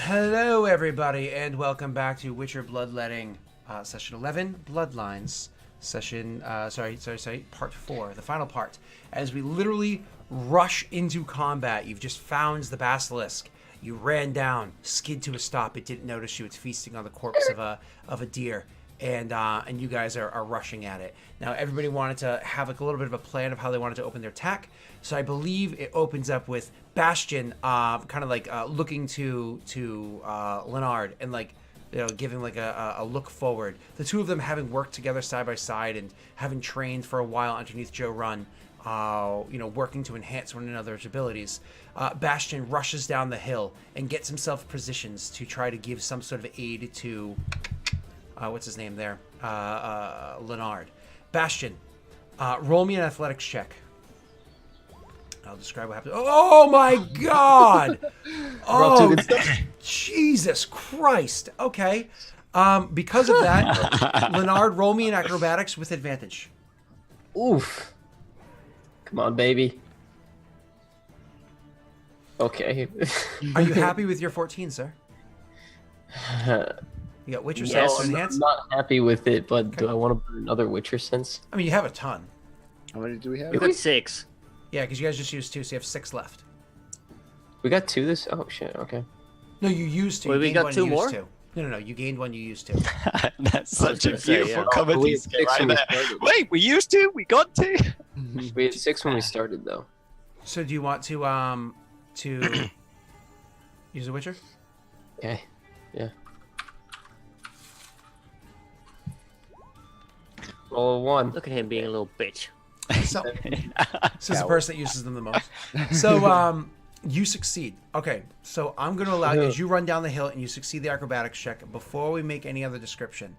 Hello, everybody, and welcome back to Witcher Bloodletting, Session 11, Bloodlines, Part 4, the final part. As we literally rush into combat, you've just found the basilisk. You ran down, skid to a stop. It didn't notice you. It's feasting on the corpse of a deer, and you guys are rushing at it. Now, everybody wanted to have like a little bit of a plan of how they wanted to open their attack. So I believe it opens up with Bastion, kind of like looking to Leonard and like giving like a look forward. The two of them having worked together side by side and having trained for a while underneath Joe Run, working to enhance one another's abilities. Bastion rushes down the hill and gets himself positions to try to give some sort of aid to what's his name there, Leonard. Bastion, roll me an athletics check. I'll describe what happened. Oh my God! Oh, Jesus Christ! Okay, because of that, Leonard, roll me in acrobatics with advantage. Oof! Come on, baby. Okay. Are you happy with your 14, sir? You got Witcher sense to enhance? I'm not happy with it, but okay. Do I want to put another Witcher sense? I mean, you have a ton. How many do we have? We got 6. Yeah, because you guys just used 2, so you have 6 left. We got 2 this? Oh, shit, okay. No, you used 2. Wait, we got 2 more? No, you gained 1, you used 2. That's such a beautiful comedy skit right there. Wait, we used 2? We got 2? We had 6 when we started, though. So do you want to use a Witcher? Okay, yeah. Roll a 1. Look at him being a little bitch. So, this is the person that uses them the most. So, you succeed. Okay, so I'm going to allow you, as you run down the hill and you succeed the acrobatics check, before we make any other description,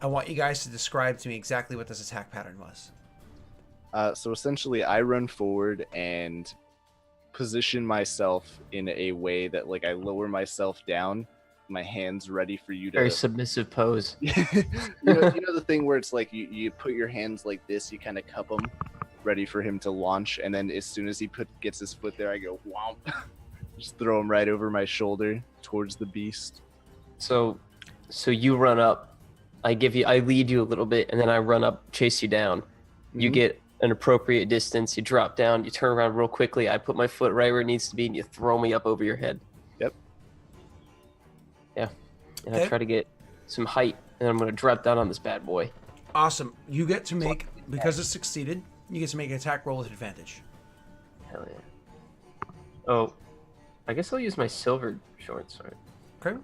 I want you guys to describe to me exactly what this attack pattern was. So essentially, I run forward and position myself in a way that, like, I lower myself down, my hands ready for you to... Very submissive pose. you know the thing where it's like you put your hands like this, you kind of cup them, ready for him to launch, and then as soon as he gets his foot there, I go whomp, just throw him right over my shoulder towards the beast. So you run up, I lead you a little bit, and then I run up, chase you down. Mm-hmm. You get an appropriate distance, you drop down, you turn around real quickly, I put my foot right where it needs to be, and you throw me up over your head. Yep. Yeah. And I try to get some height, and I'm going to drop down on this bad boy. Awesome. You get to make, because it succeeded, you get to make an attack roll with advantage. Hell yeah. Oh, I guess I'll use my silver short sword. Okay.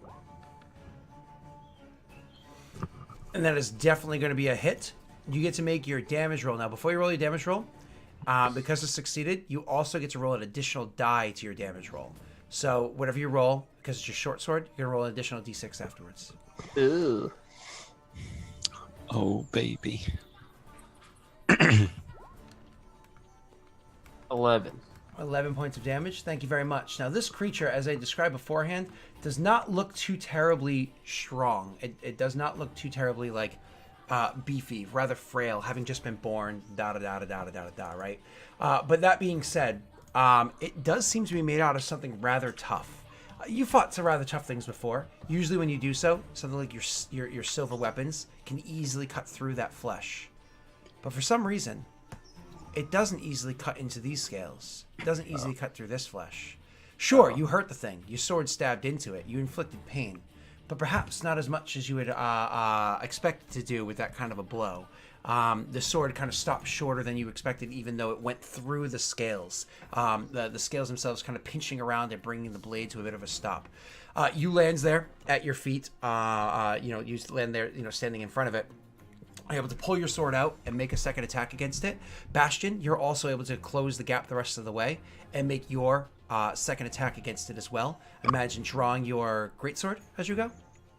And that is definitely going to be a hit. You get to make your damage roll. Now, before you roll your damage roll, because it succeeded, you also get to roll an additional die to your damage roll. So whatever you roll, because it's your short sword, you're going to roll an additional d6 afterwards. Ooh. Oh, baby. 11 points of damage. Thank you very much. Now, this creature, as I described beforehand, does not look too terribly strong. It does not look too terribly, like, beefy, rather frail, having just been born, right? But that being said, it does seem to be made out of something rather tough. You fought some rather tough things before. Usually when you do so, something like your silver weapons can easily cut through that flesh. But for some reason, it doesn't easily cut into these scales. It doesn't easily cut through this flesh. Sure, you hurt the thing. Your sword stabbed into it. You inflicted pain. But perhaps not as much as you would expect to do with that kind of a blow. The sword kind of stopped shorter than you expected, even though it went through the scales. The scales themselves kind of pinching around and bringing the blade to a bit of a stop. You lands there at your feet. You land there, standing in front of it. You're able to pull your sword out and make a second attack against it. Bastion, you're also able to close the gap the rest of the way and make your second attack against it as well. Imagine drawing your greatsword as you go.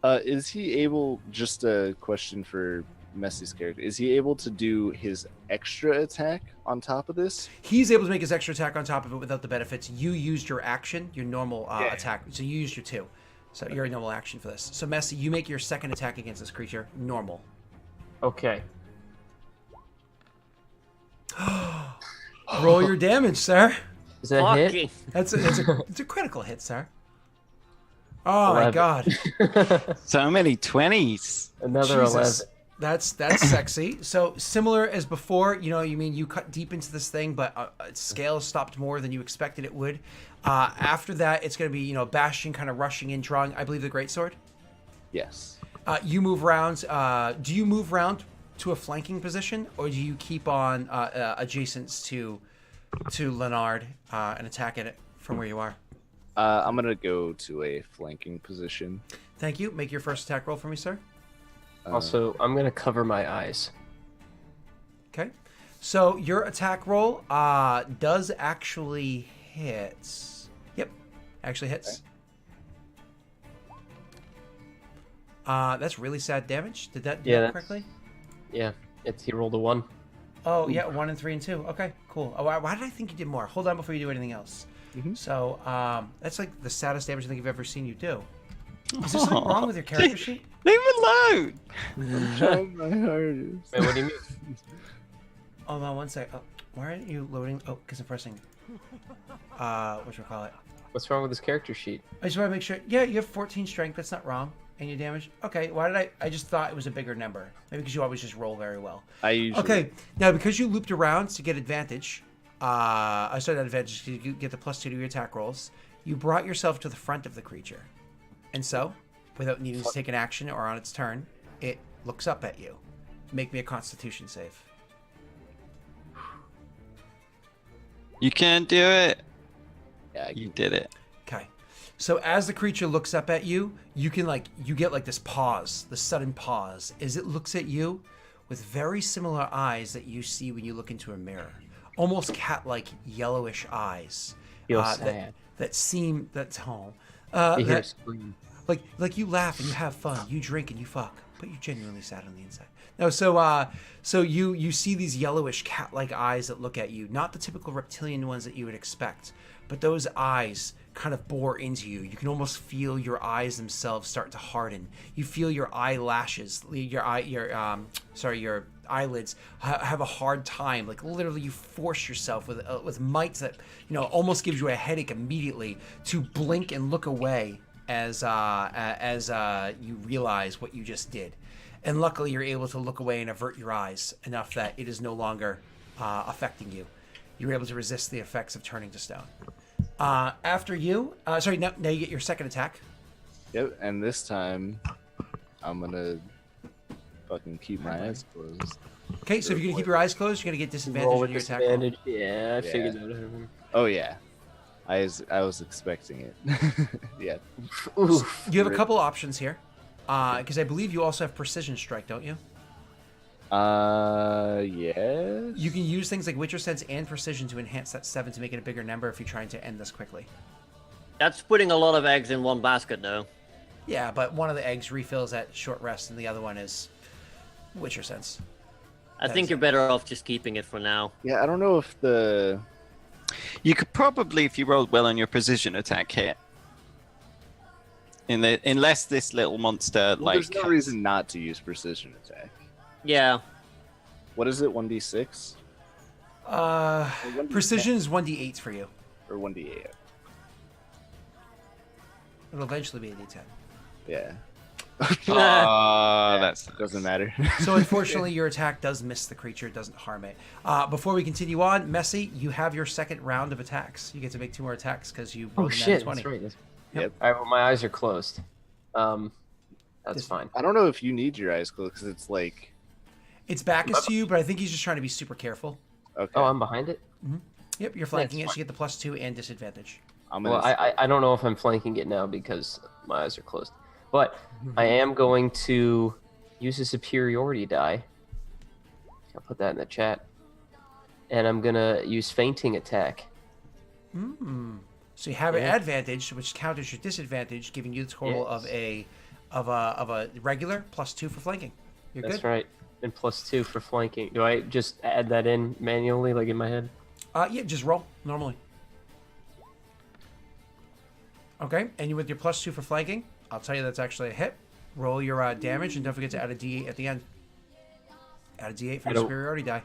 Is he able, just a question for Messy's character, is he able to do his extra attack on top of this? He's able to make his extra attack on top of it without the benefits. You used your action, your normal attack. So you used your 2. So your normal action for this. So Messy, you make your second attack against this creature normal. Okay. Roll your damage, sir. Is that a hit? It's a critical hit, sir. Oh my 11. god. So many 20s. Another Jesus. 11. That's sexy. So similar as before, you cut deep into this thing, but its scale stopped more than you expected it would. After that, it's going to be, bashing, kind of rushing in, drawing, I believe, the greatsword. Yes. You move around. Do you move around to a flanking position, or do you keep on adjacent to Leonard and attack it from where you are? I'm gonna go to a flanking position. Thank you. Make your first attack roll for me, sir. Also, I'm going to cover my eyes. Okay. So your attack roll does actually hit. Yep. Actually hits. That's really sad damage. Did that do that correctly? Yeah, he rolled a 1. Oh, yeah, 1 and 3 and 2. Okay, cool. Oh, why did I think you did more? Hold on before you do anything else. Mm-hmm. So, that's like the saddest damage I think I've ever seen you do. Is there something wrong with your character sheet? Leave it alone. I'm trying my hardest. Wait, what do you mean? Hold on one sec. Oh, why aren't you loading? Oh, because I'm pressing. Whatchamacallit? What's wrong with this character sheet? I just want to make sure. Yeah, you have 14 strength. That's not wrong. And your damage. Okay, why did I just thought it was a bigger number. Maybe because you always just roll very well. I usually. Okay, now because you looped around to get advantage, I started that advantage to get the +2 to your attack rolls. You brought yourself to the front of the creature. And so, without needing to take an action or on its turn, it looks up at you. Make me a Constitution save. You can't do it. Yeah, You did it. Okay. So as the creature looks up at you, you get this pause, this sudden pause, as it looks at you with very similar eyes that you see when you look into a mirror. Almost cat-like yellowish eyes. Feel sad. That seem that's home. You hear a That, scream. like you laugh and you have fun, you drink and you fuck, but you're genuinely sad on the inside. No, so you see these yellowish cat-like eyes that look at you, not the typical reptilian ones that you would expect, but those eyes kind of bore into you. You can almost feel your eyes themselves start to harden. You feel your eyelashes, your eyelids have a hard time. Like literally, you force yourself with might that almost gives you a headache immediately to blink and look away as you realize what you just did. And luckily, you're able to look away and avert your eyes enough that it is no longer affecting you. You're able to resist the effects of turning to stone. After you, now you get your second attack. Yep, and this time, I'm gonna fucking keep my eyes closed. Okay, so if you're gonna keep your eyes closed, you're gonna get disadvantage Roll on with your attack roll. disadvantage. Yeah, I figured that. Oh yeah, I was expecting it. Yeah. Oof. You have a couple options here, because I believe you also have precision strike, don't you? Yes. You can use things like Witcher Sense and Precision to enhance that 7 to make it a bigger number if you're trying to end this quickly. That's putting a lot of eggs in one basket, though. Yeah, but one of the eggs refills at short rest, and the other one is Witcher Sense. I think you're better off just keeping it for now. Yeah, I don't know if the. You could probably, if you rolled well on your precision attack, hit. Unless this little monster Well, there's no reason not to use precision attack. Yeah. What is it? 1d6 Precision is 1d8 for you. or 1d8? It'll eventually be a d10. Yeah. That's Doesn't matter. So unfortunately, your attack does miss the creature. It doesn't harm it. Before we continue on, Messi, you have your second round of attacks. You get to make 2 more attacks because you rolled a nat 20. That's right. Yep. All right, well, my eyes are closed. That's fine. I don't know if you need your eyes closed because it's like. Its back is to you, but I think he's just trying to be super careful. Okay. Oh, I'm behind it? Yep, you're flanking it, That's so you get the +2 and disadvantage. I'm Well, gonna. I don't know if I'm flanking it now because my eyes are closed. But I am going to use a superiority die. I'll put that in the chat. And I'm going to use fainting attack. So you have an advantage, which counters your disadvantage, giving you the total of a regular +2 for flanking. You're That's good. right. And +2 for flanking. Do I just add that in manually, like in my head? Yeah, just roll normally. Okay, and you with your +2 for flanking, I'll tell you that's actually a hit. Roll your damage, and don't forget to add a d8 at the end. Add a d8 for your superiority die.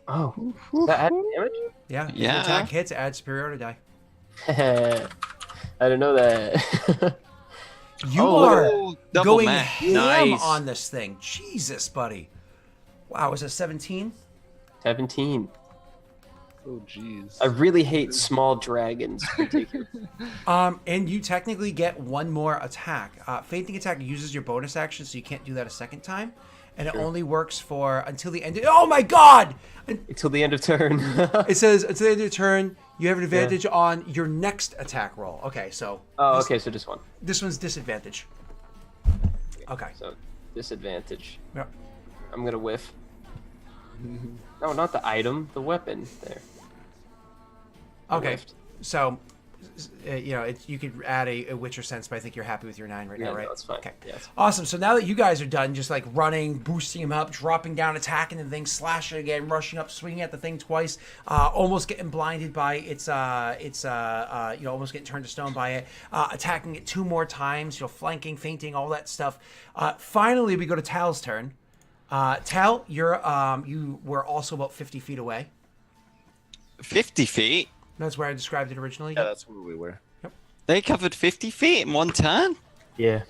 Oh. Does that add damage? Yeah. If Yeah. your attack hits, add superiority die. That's I didn't know that. You Oh, are double going meh. ham Nice. on this thing. Jesus, buddy. Wow, is it 17? 17. Oh, jeez. I really hate small dragons. Particularly. And you technically get one more attack. Fainting attack uses your bonus action, so you can't do that a second time. And it only works for until the end. Oh my god! Until the end of turn. It says until the end of your turn, you have an advantage on your next attack roll. Okay, so Oh, okay, so just one. this one's disadvantage. Okay. So disadvantage. Yep. I'm gonna whiff. No, not the item, the weapon. There. I Okay. whiffed. So, you could add a Witcher sense, but I think you're happy with your 9 right Yeah, now, right? no, that's fine. Okay. Yeah. Awesome. So now that you guys are done, just like running, boosting him up, dropping down, attacking the thing, slashing again, rushing up, swinging at the thing twice, almost getting blinded by its almost getting turned to stone by it, attacking it 2 more times, flanking, feinting, all that stuff. Finally, we go to Tal's turn. Tal, you were also about 50 feet away. 50 feet? That's where I described it originally. Yeah, that's where we were. They covered 50 feet in one turn? Yeah.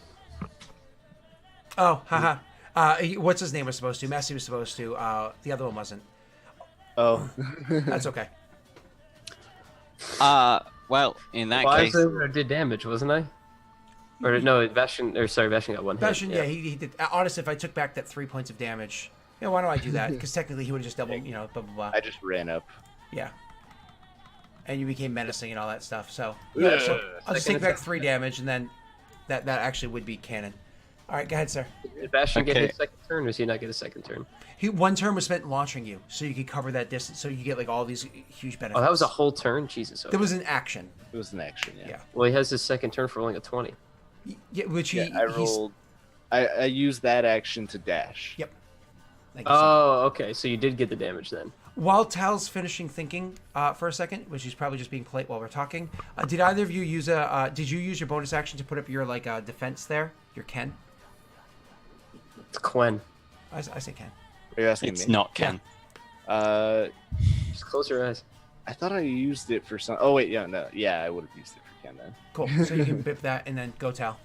Oh, haha. What's his name was supposed to? Messi was supposed to. The other one wasn't. Oh. That's okay. Well, in that Well, case... I did damage, wasn't I? Or no, Bastion got one hit. Bastion, yeah, he did. Honestly, if I took back that 3 points of damage, why do I do that? Because technically he would have just doubled, blah, blah, blah. I just ran up. Yeah. And you became menacing and all that stuff. So, yeah, so I'll just take back 3 damage, and then that actually would be canon. All right, go ahead, sir. Did Bastion get Okay. his second turn, or does he not get a second turn? One turn was spent launching you, so you could cover that distance, so you get like all these huge benefits. Oh, that was a whole turn? Jesus. Okay. That was an action. It was an action, yeah. Yeah. Well, he has his second turn for rolling a 20. Yeah, which he, I rolled. I used that action to dash. Yep. Thank you, sir. Oh, okay. So you did get the damage then. While Tal's finishing thinking for a second, which he's probably just being polite while we're talking, did either of you use did you use your bonus action to put up your defense there? Your Ken? It's Quen. I say Ken. Are you asking It's me? not Ken. Just close your eyes. I thought I used it for some. Oh wait, yeah, no, yeah, I would have used it for Ken then. Cool. So you can bip that and then go Tal.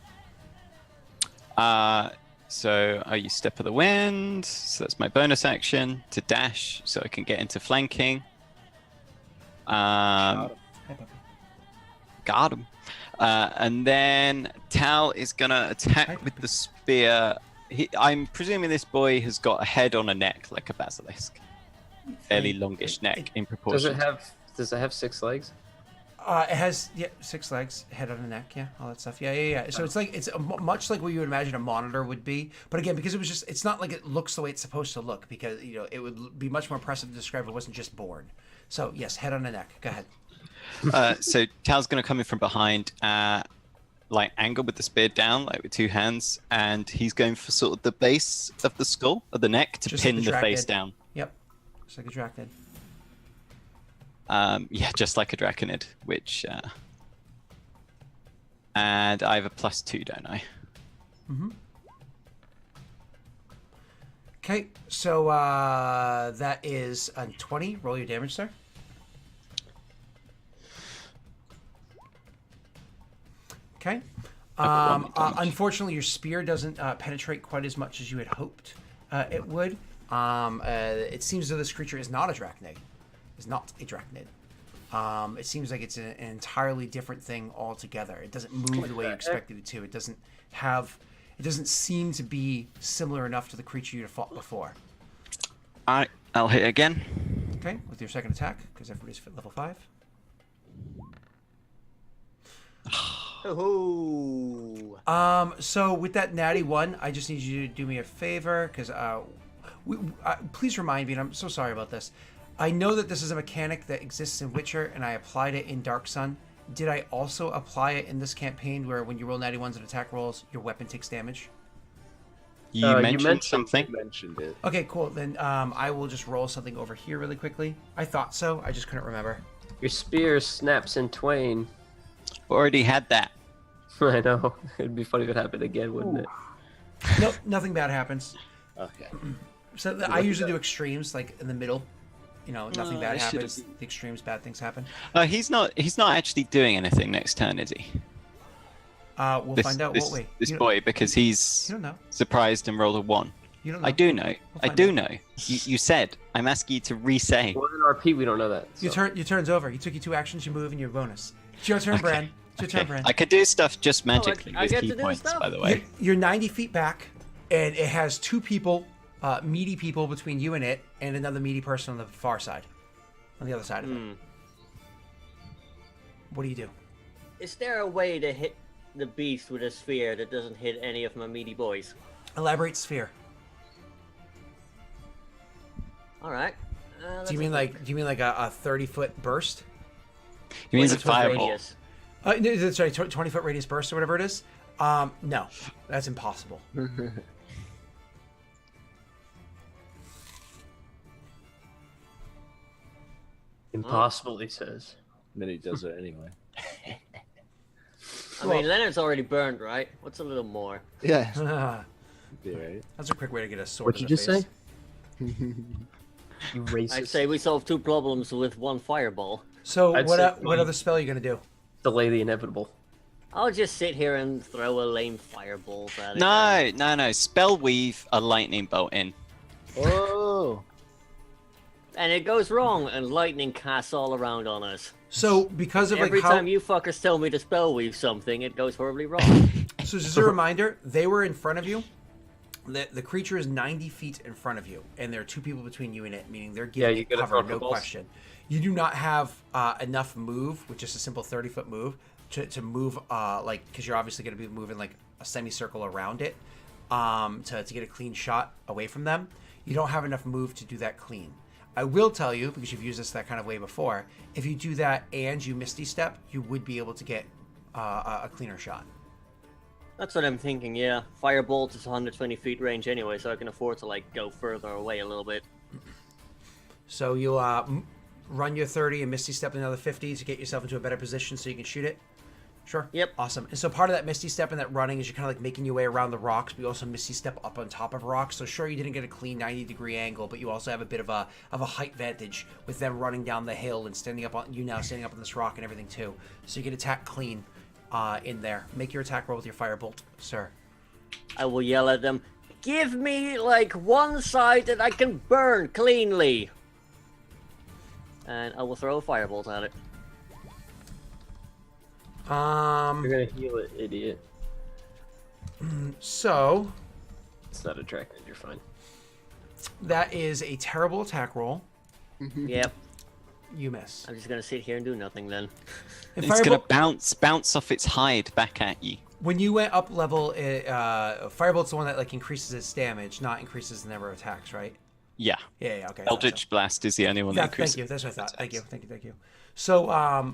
So I use Step of the Wind. So that's my bonus action to dash, so I can get into flanking. Hi, puppy. Got him. And then Tal is gonna attack with the spear. I'm presuming this boy has got a head on a neck like a basilisk, fairly longish neck in proportion. Does it have 6 legs? It has 6 legs, head on a neck, all that stuff. Yeah. So it's much like what you would imagine a monitor would be, but again, because it's not like it looks the way it's supposed to look, because it would be much more impressive to describe if it wasn't just born. So yes, head on a neck. Go ahead. So Tal's gonna come in from behind, like angle with the spear down, like with 2 hands, and he's going for sort of the base of the skull, of the neck, to Just pin like the a face draconid. down. Yep. Just like a draconid. Yeah, just like a draconid, which, and I have a +2, don't I? Mm-hmm. Okay, so that is a 20. Roll your damage, sir. Okay. Unfortunately, your spear doesn't penetrate quite as much as you had hoped it would. It seems as though this creature is not a draconid. Is not a draconid. It seems like it's an entirely different thing altogether. It doesn't move the way you expected it to. It doesn't seem to be similar enough to the creature you'd have fought before. Alright, I'll hit again. Okay, with your second attack, because everybody's fit level 5. Oh. So with that natty 1, I just need you to do me a favor, because please remind me, and I'm so sorry about this. I know that this is a mechanic that exists in Witcher, and I applied it in Dark Sun. Did I also apply it in this campaign where when you roll natty 1s and attack rolls, your weapon takes damage? You mentioned something. You mentioned it. Okay, cool. Then I will just roll something over here really quickly. I thought so. I just couldn't remember. Your spear snaps in twain. Already had that. I know. It'd be funny if it happened again, wouldn't it? Nope, nothing bad happens. Okay. So I usually do extremes, like in the middle. Nothing bad I should've- happens. The extremes, bad things happen. He's not actually doing anything next turn, is he? We'll find out, won't we? This You don't- boy, because he's You don't know. surprised and rolled a 1. You don't know. I do know. I find do out. know. You said. I'm asking you to re-say. Well, in RP, we don't know that. Your turn's over. You took your 2 actions, you move, and your bonus. It's your turn, Okay. Bran. It's your turn, Bran. I could do stuff just magically I with get key to do points, stuff? by the way. You're 90 feet back, and it has 2 people, meaty people between you and it, and another meaty person on the far side, on the other side of it. What do you do? Is there a way to hit the beast with a sphere that doesn't hit any of my meaty boys? Elaborate sphere. All right. Do you mean like a 30-foot burst? He means a Wait, 20 fireball. Radius. No, sorry, 20-foot radius burst or whatever it is. No, that's impossible. Impossible, he says. And then he does it anyway. I mean, Leonard's already burned, right? What's a little more? Yeah. That's Be right. a quick way to get a sword. What'd in you the just face. say? You racist. I'd say we solved 2 problems with 1 fireball. So I'd what? say What other spell are you gonna do? Delay the inevitable. I'll just sit here and throw a lame fireball at it. No. Spell weave a lightning bolt in. Oh. And it goes wrong, and lightning casts all around on us. So because of Every like how, time you fuckers tell me to spell weave something, it goes horribly wrong. so just a reminder, they were in front of you. The creature is 90 feet in front of you, and there are 2 people between you and it, meaning they're giving you it gotta cover, throw no footballs. question. You do not have enough move with just a simple 30-foot move to move, because you're obviously going to be moving like a semicircle around it to get a clean shot away from them. You don't have enough move to do that clean. I will tell you, because you've used this that kind of way before, if you do that and you Misty Step, you would be able to get a cleaner shot. That's what I'm thinking, yeah. Firebolt is 120 feet range anyway, so I can afford to, like, go further away a little bit. So you'll run your 30 and Misty Step another 50 to get yourself into a better position so you can shoot it? Sure. Yep. Awesome. And so part of that Misty Step and that running is you're kind of like making your way around the rocks, but you also Misty Step up on top of rocks. So sure, you didn't get a clean 90-degree angle, but you also have a bit of a height vantage with them running down the hill and standing up on this rock and everything too. So you can attack clean in there. Make your attack roll with your firebolt, sir. I will yell at them, give me, like, one side that I can burn cleanly! And I will throw a firebolt at it. You're gonna heal it, idiot. So It's not attracted, you're fine. that is a terrible attack roll. Yep. You miss. I'm just gonna sit here and do nothing then. And It's gonna bounce off its hide back at you. when you went up level, Firebolt's the one that like increases its damage, not increases the number of attacks, right? Yeah. Yeah, okay. Eldritch Blast is the only one that increases. Thank you. That's what I thought. Thank you. So,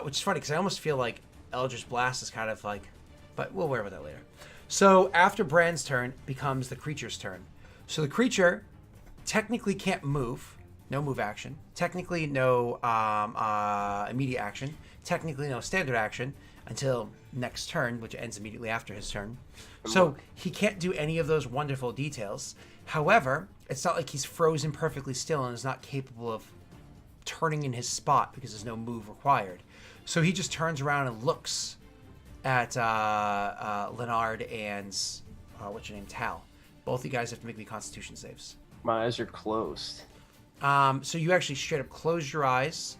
which is funny because I almost feel like Eldritch Blast is kind of like, but we'll worry about that later. So after Bran's turn becomes the creature's turn. So the creature technically can't move, no move action. Technically no immediate action. Technically no standard action until next turn, which ends immediately after his turn. So he can't do any of those wonderful details. However, it's not like he's frozen perfectly still and is not capable of turning in his spot because there's no move required. So he just turns around and looks at Leonard and what's your name, Tal. Both you guys have to make me Constitution saves. My eyes are closed. So you actually straight up close your eyes.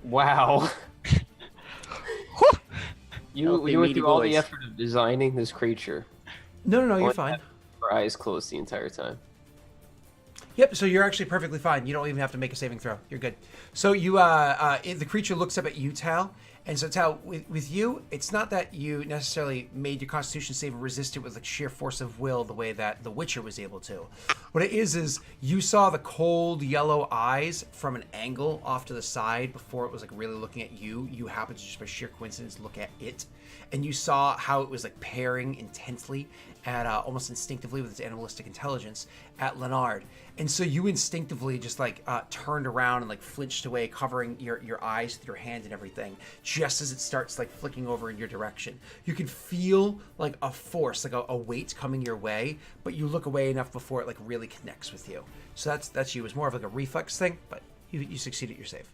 Wow. you Healthy, went meaty through all the boys. effort of designing this creature. No, you're Only fine. had Your eyes closed the entire time. Yep, so you're actually perfectly fine. You don't even have to make a saving throw. You're good. So you, the creature looks up at you, Tal. And so, Tal, with you, it's not that you necessarily made your Constitution save and resist it with like sheer force of will the way that the Witcher was able to. What it is you saw the cold yellow eyes from an angle off to the side before it was like really looking at you. You happened to just by sheer coincidence look at it. And you saw how it was like pairing intensely at almost instinctively with its animalistic intelligence at Leonard. And so you instinctively just like turned around and like flinched away, covering your eyes with your hand and everything, just as it starts like flicking over in your direction. You can feel like a force, like a weight coming your way, but you look away enough before it like really connects with you. So that's you. It's more of like a reflex thing, but you succeed at your save.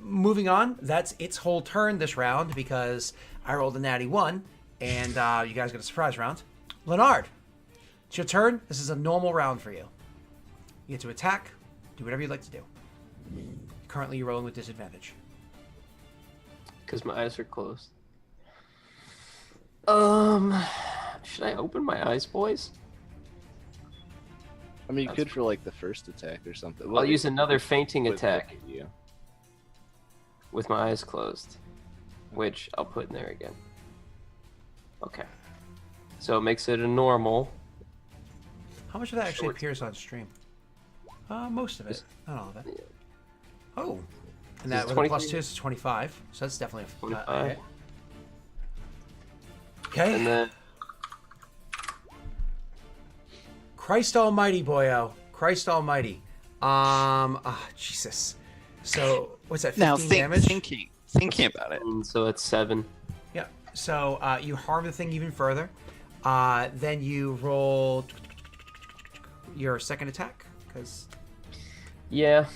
Moving on, that's its whole turn this round because I rolled a natty 1, and you guys get a surprise round. Leonard, it's your turn. This is a normal round for you. You get to attack, do whatever you'd like to do. Currently, you're rolling with disadvantage. Because my eyes are closed. Should I open my eyes, boys? I mean, you could for like the first attack or something. I'll use another fainting With- attack Yeah. with my eyes closed, which I'll put in there again. Okay. So it makes it a normal. How much of that actually Short. appears on stream? Most of it. Not all of it. Oh. And This that is with a plus 23. 2 is 25. So that's definitely a 25. hit. Okay. And then Christ Almighty, boyo. Christ Almighty. Jesus. So what's that? 15 Now damage. thinking about it. so it's 7. Yeah. So you harm the thing even further. Then you roll your second attack because Yeah.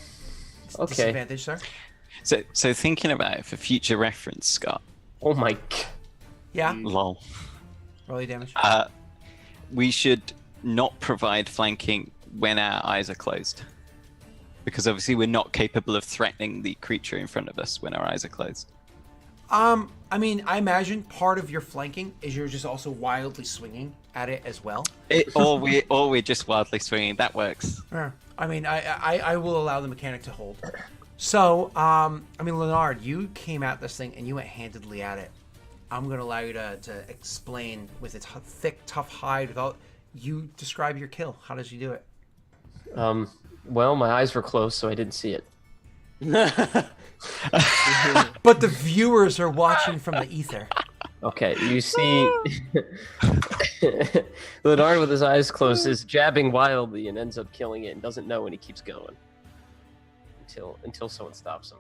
Okay. disadvantage, sir. So thinking about it for future reference, Scott. Oh my. Yeah. Lol. Roll your damage. We should not provide flanking when our eyes are closed. Because obviously we're not capable of threatening the creature in front of us when our eyes are closed. I mean, I imagine part of your flanking is you're just also wildly swinging at it as well. Or we're just wildly swinging. That works. Yeah. I mean, I will allow the mechanic to hold. So, I mean, Leonard, you came at this thing and you went handedly at it. I'm going to allow you to explain with its thick, tough hide. Without you describe your kill. How did you do it? Well, my eyes were closed, so I didn't see it. But the viewers are watching from the ether. Okay, you see, Leonard with his eyes closed is jabbing wildly and ends up killing it and doesn't know, and he keeps going until someone stops him.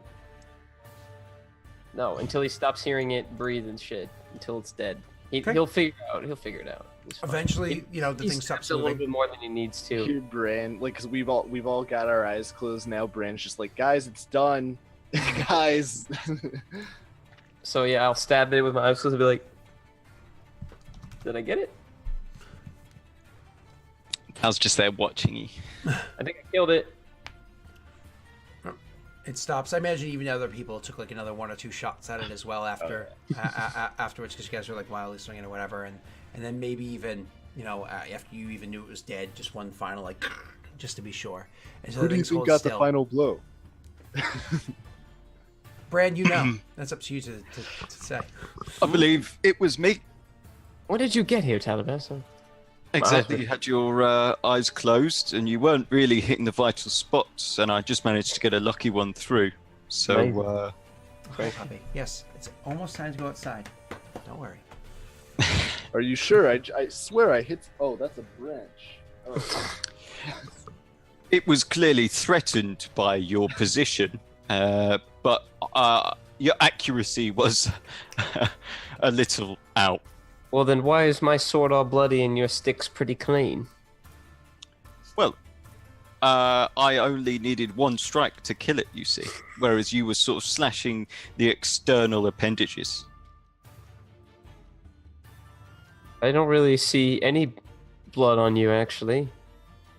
No, until he stops hearing it breathe and shit. Until it's dead. Okay. He'll figure it out. He'll figure it out. He's fine. Eventually, the He thing stops steps a little moving. bit more than he needs to. Here, Bran, like, cause we've all got our eyes closed now. Bran's just like, guys, it's done, guys. So yeah, I'll stab it with my eyes closed and be like, "Did I get it? I was just there watching you. I think I killed it." It stops. I imagine even other people took like another 1 or 2 shots at it as well after afterwards because you guys were like wildly swinging or whatever, and then maybe even after you even knew it was dead, just one final like just to be sure. And so Who the do you thing's think hold got still. the final blow? Brand, that's up to you to say. I believe it was me. When did you get here, Taliban? Exactly. You had your eyes closed and you weren't really hitting the vital spots, and I just managed to get a lucky one through. So, Amazing. Okay, puppy. Yes, it's almost time to go outside. Don't worry. Are you sure? I swear I hit. Oh, that's a branch. Oh. it was clearly threatened by your position, but your accuracy was a little out. Well, then why is my sword all bloody and your stick's pretty clean? Well, I only needed one strike to kill it, you see, whereas you were sort of slashing the external appendages. I don't really see any blood on you, actually.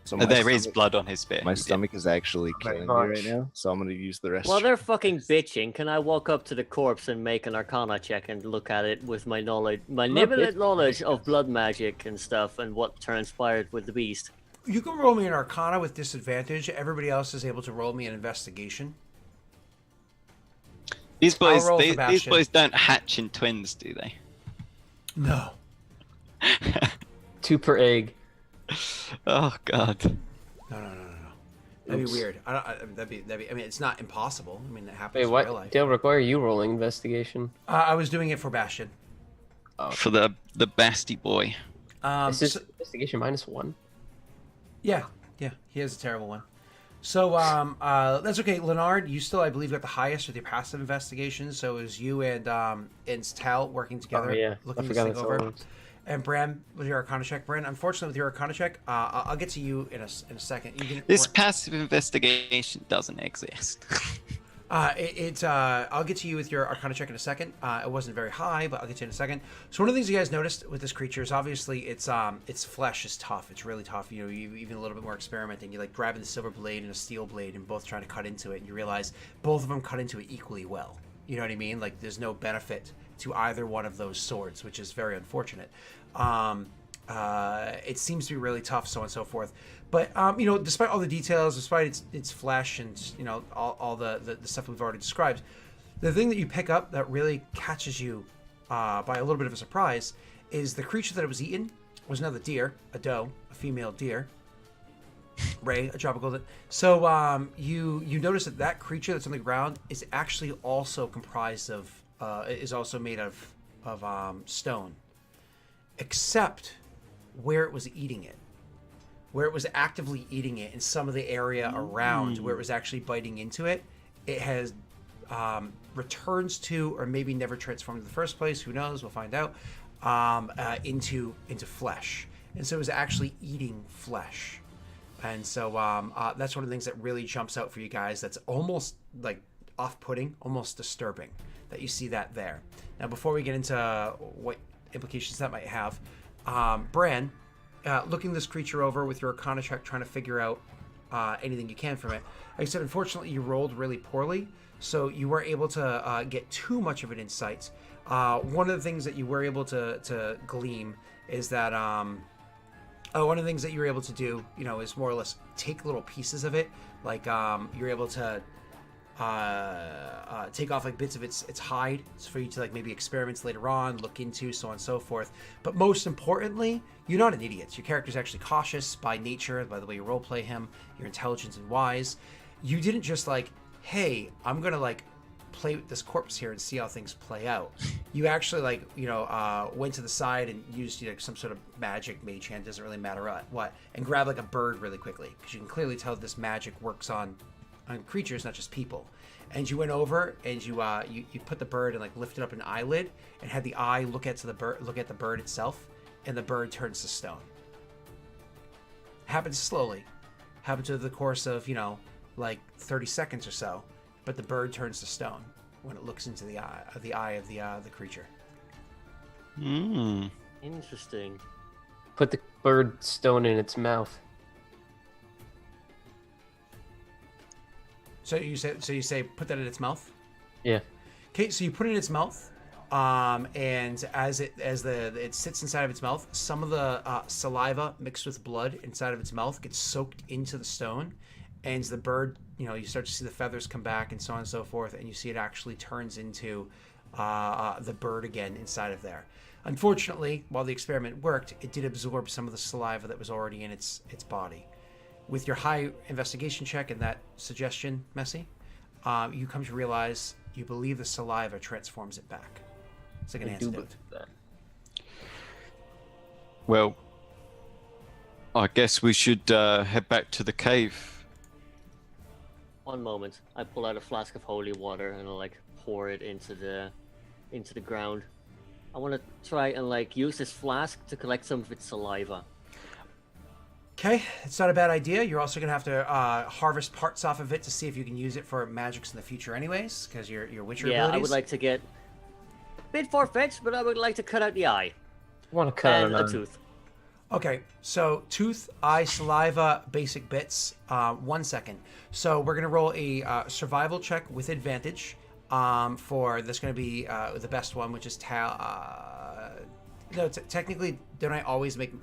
So There is blood on his spear. My He did. stomach is actually killing me much. right now, so I'm gonna use the rest. While they're fucking bitching, can I walk up to the corpse and make an Arcana check and look at it with my limited knowledge of blood magic and stuff and what transpired with the beast? You can roll me an Arcana with disadvantage. Everybody else is able to roll me an Investigation. These boys, roll for these Bastion. boys don't hatch in twins, do they? No. 2 per egg. Oh God. No. That'd be weird. That'd be. I mean, it's not impossible. I mean, it happens Wait, in what? real life. Daelric, why are you rolling investigation? I was doing it for Bastion. For the Basti boy. This is So- investigation -1? yeah, he has a terrible one. So that's okay. Leonard, you still, I believe, got the highest with your passive investigation. So it was you and Tal working together, Oh, yeah. I looking this forgot thing that's over. all it was. And Bram, with your Arcana check, Bran, unfortunately, with your Arcana check, I'll get to you in a second. You can, This passive investigation doesn't exist. I'll get to you with your Arcana check in a second. It wasn't very high, but I'll get to you in a second. So one of the things you guys noticed with this creature is obviously its flesh is tough. It's really tough. You know, you even a little bit more experimenting. You like grabbing the silver blade and a steel blade and both trying to cut into it, and you realize both of them cut into it equally well. You know what I mean? Like there's no benefit to either one of those swords, which is very unfortunate. It seems to be really tough, so on and so forth. But you know, despite all the details, despite its flesh and you know all the stuff we've already described, the thing that you pick up that really catches you by a little bit of a surprise is the creature that it was eaten was another deer, a doe, a female deer. Ray, a tropical. So you notice that creature that's on the ground is actually also comprised of is also made of stone, except where it was eating it. Where it was actively eating it in some of the area around where it was actually biting into it, it has returns to, or maybe never transformed in the first place, who knows, we'll find out, into flesh. And so it was actually eating flesh. And so that's one of the things that really jumps out for you guys that's almost like off-putting, almost disturbing, that you see that there. Now, before we get into what implications that might have, Bran, looking this creature over with your Arcana check, trying to figure out anything you can from it. Like I said, unfortunately, you rolled really poorly, so you weren't able to get too much of an insight. One of the things that you were able to glean is that one of the things that you were able to do, you know, is more or less take little pieces of it. Like you're able to take off like bits of its hide for you to like maybe experiments later on, look into, so on and so forth. But most importantly, you're not an idiot. Your character's actually cautious by nature, by the way you roleplay him. You're intelligent and wise. You didn't just like, hey, I'm gonna like play with this corpse here and see how things play out. You actually like, you know, went to the side and used, you know, some sort of magic, mage hand, doesn't really matter what, and grabbed like a bird really quickly, because you can clearly tell this magic works on creatures, not just people. And you went over and you put the bird and like lifted up an eyelid and had the eye look at the bird itself, and the bird turns to stone. Happens slowly, happens over the course of, you know, like 30 seconds or so, but the bird turns to stone when it looks into the eye of the creature. Interesting. Put the bird stone in its mouth. So you say put that in its mouth? Yeah. Okay, so you put it in its mouth, and as it sits inside of its mouth, some of the saliva mixed with blood inside of its mouth gets soaked into the stone, and the bird, you know, you start to see the feathers come back and so on and so forth, and you see it actually turns into the bird again inside of there. Unfortunately, while the experiment worked, it did absorb some of the saliva that was already in its body. With your high investigation check and that suggestion, Messi, you come to realize you believe the saliva transforms it back. It's like an antidote. Well, I guess we should head back to the cave. One moment. I pull out a flask of holy water and I'll like pour it into the ground. I want to try and like use this flask to collect some of its saliva. Okay, it's not a bad idea. You're also gonna have to harvest parts off of it to see if you can use it for magics in the future, anyways, because your Witcher abilities. Yeah, I would like to get a bit far-fetched, but I would like to cut out the eye. I want to cut and out a tooth. Okay, so tooth, eye, saliva, basic bits. 1 second. So we're gonna roll a survival check with advantage. For this gonna be the best one, which is no, technically, don't I always make